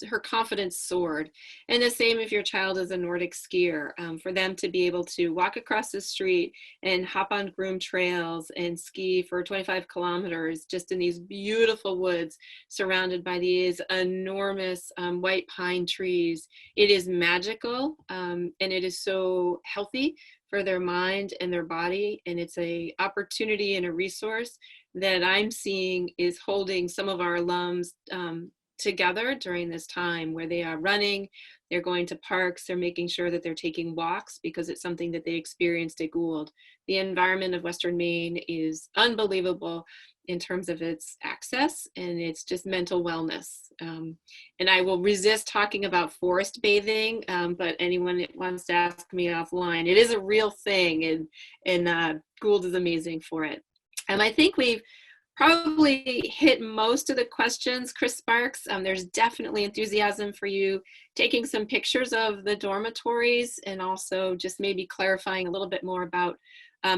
her confidence soared. And the same if your child is a Nordic skier, for them to be able to walk across the street and hop on groomed trails and ski for 25 kilometers just in these beautiful woods surrounded by these enormous white pine trees. It is magical, and it is so healthy for their mind and their body. And it's a opportunity and a resource that I'm seeing is holding some of our alums together during this time, where they are running, they're going to parks, they're making sure that they're taking walks because it's something that they experienced at Gould. The environment of Western Maine is unbelievable in terms of its access and it's just mental wellness. And I will resist talking about forest bathing, but anyone that wants to ask me offline, it is a real thing, and Gould is amazing for it. I think we've probably hit most of the questions. Chris Sparks, there's definitely enthusiasm for you taking some pictures of the dormitories and also just maybe clarifying a little bit more about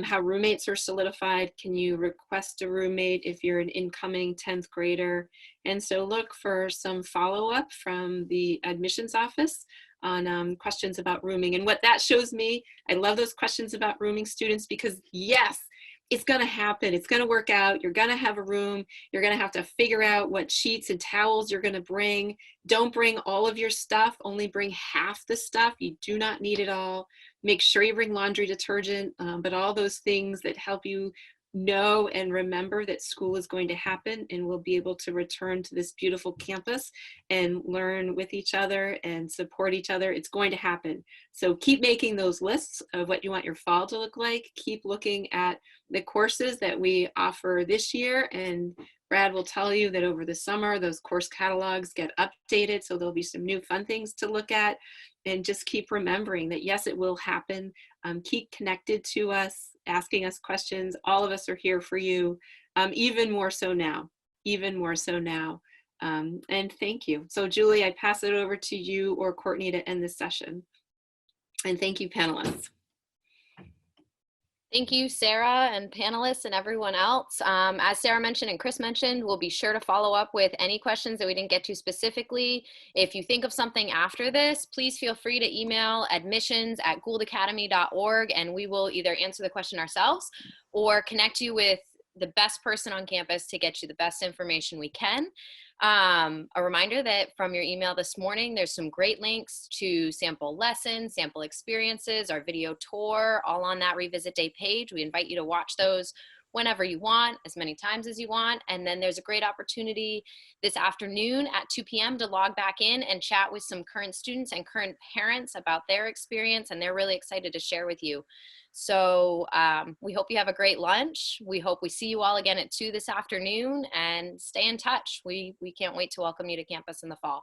how roommates are solidified. Can you request a roommate if you're an incoming 10th grader? And so look for some follow-up from the admissions office on questions about rooming. And what that shows me, I love those questions about rooming students, because yes, it's going to happen. It's going to work out. You're going to have a room. You're going to have to figure out what sheets and towels you're going to bring. Don't bring all of your stuff. Only bring half the stuff. You do not need it all. Make sure you bring laundry detergent, but all those things that help you know and remember that school is going to happen, and we'll be able to return to this beautiful campus and learn with each other and support each other. It's going to happen. So keep making those lists of what you want your fall to look like. Keep looking at the courses that we offer this year, and Brad will tell you that over the summer those course catalogs get updated, so there'll be some new fun things to look at. And just keep remembering that yes, it will happen. Keep connected to us, asking us questions. All of us are here for you, even more so now, and thank you. So Julie, I pass it over to you or Courtney to end this session. And thank you, panelists. Thank you, Sarah and panelists and everyone else. As Sarah mentioned and Chris mentioned, we'll be sure to follow up with any questions that we didn't get to specifically. If you think of something after this, please feel free to email admissions@gouldacademy.org, and we will either answer the question ourselves or connect you with the best person on campus to get you the best information we can. A reminder that from your email this morning, there's some great links to sample lessons, sample experiences, our video tour, all on that Revisit Day page. We invite you to watch those whenever you want, as many times as you want. And then there's a great opportunity this afternoon at 2 p.m. to log back in and chat with some current students and current parents about their experience, and they're really excited to share with you. So we hope you have a great lunch. We hope we see you all again at 2 this afternoon, and stay in touch. We can't wait to welcome you to campus in the fall.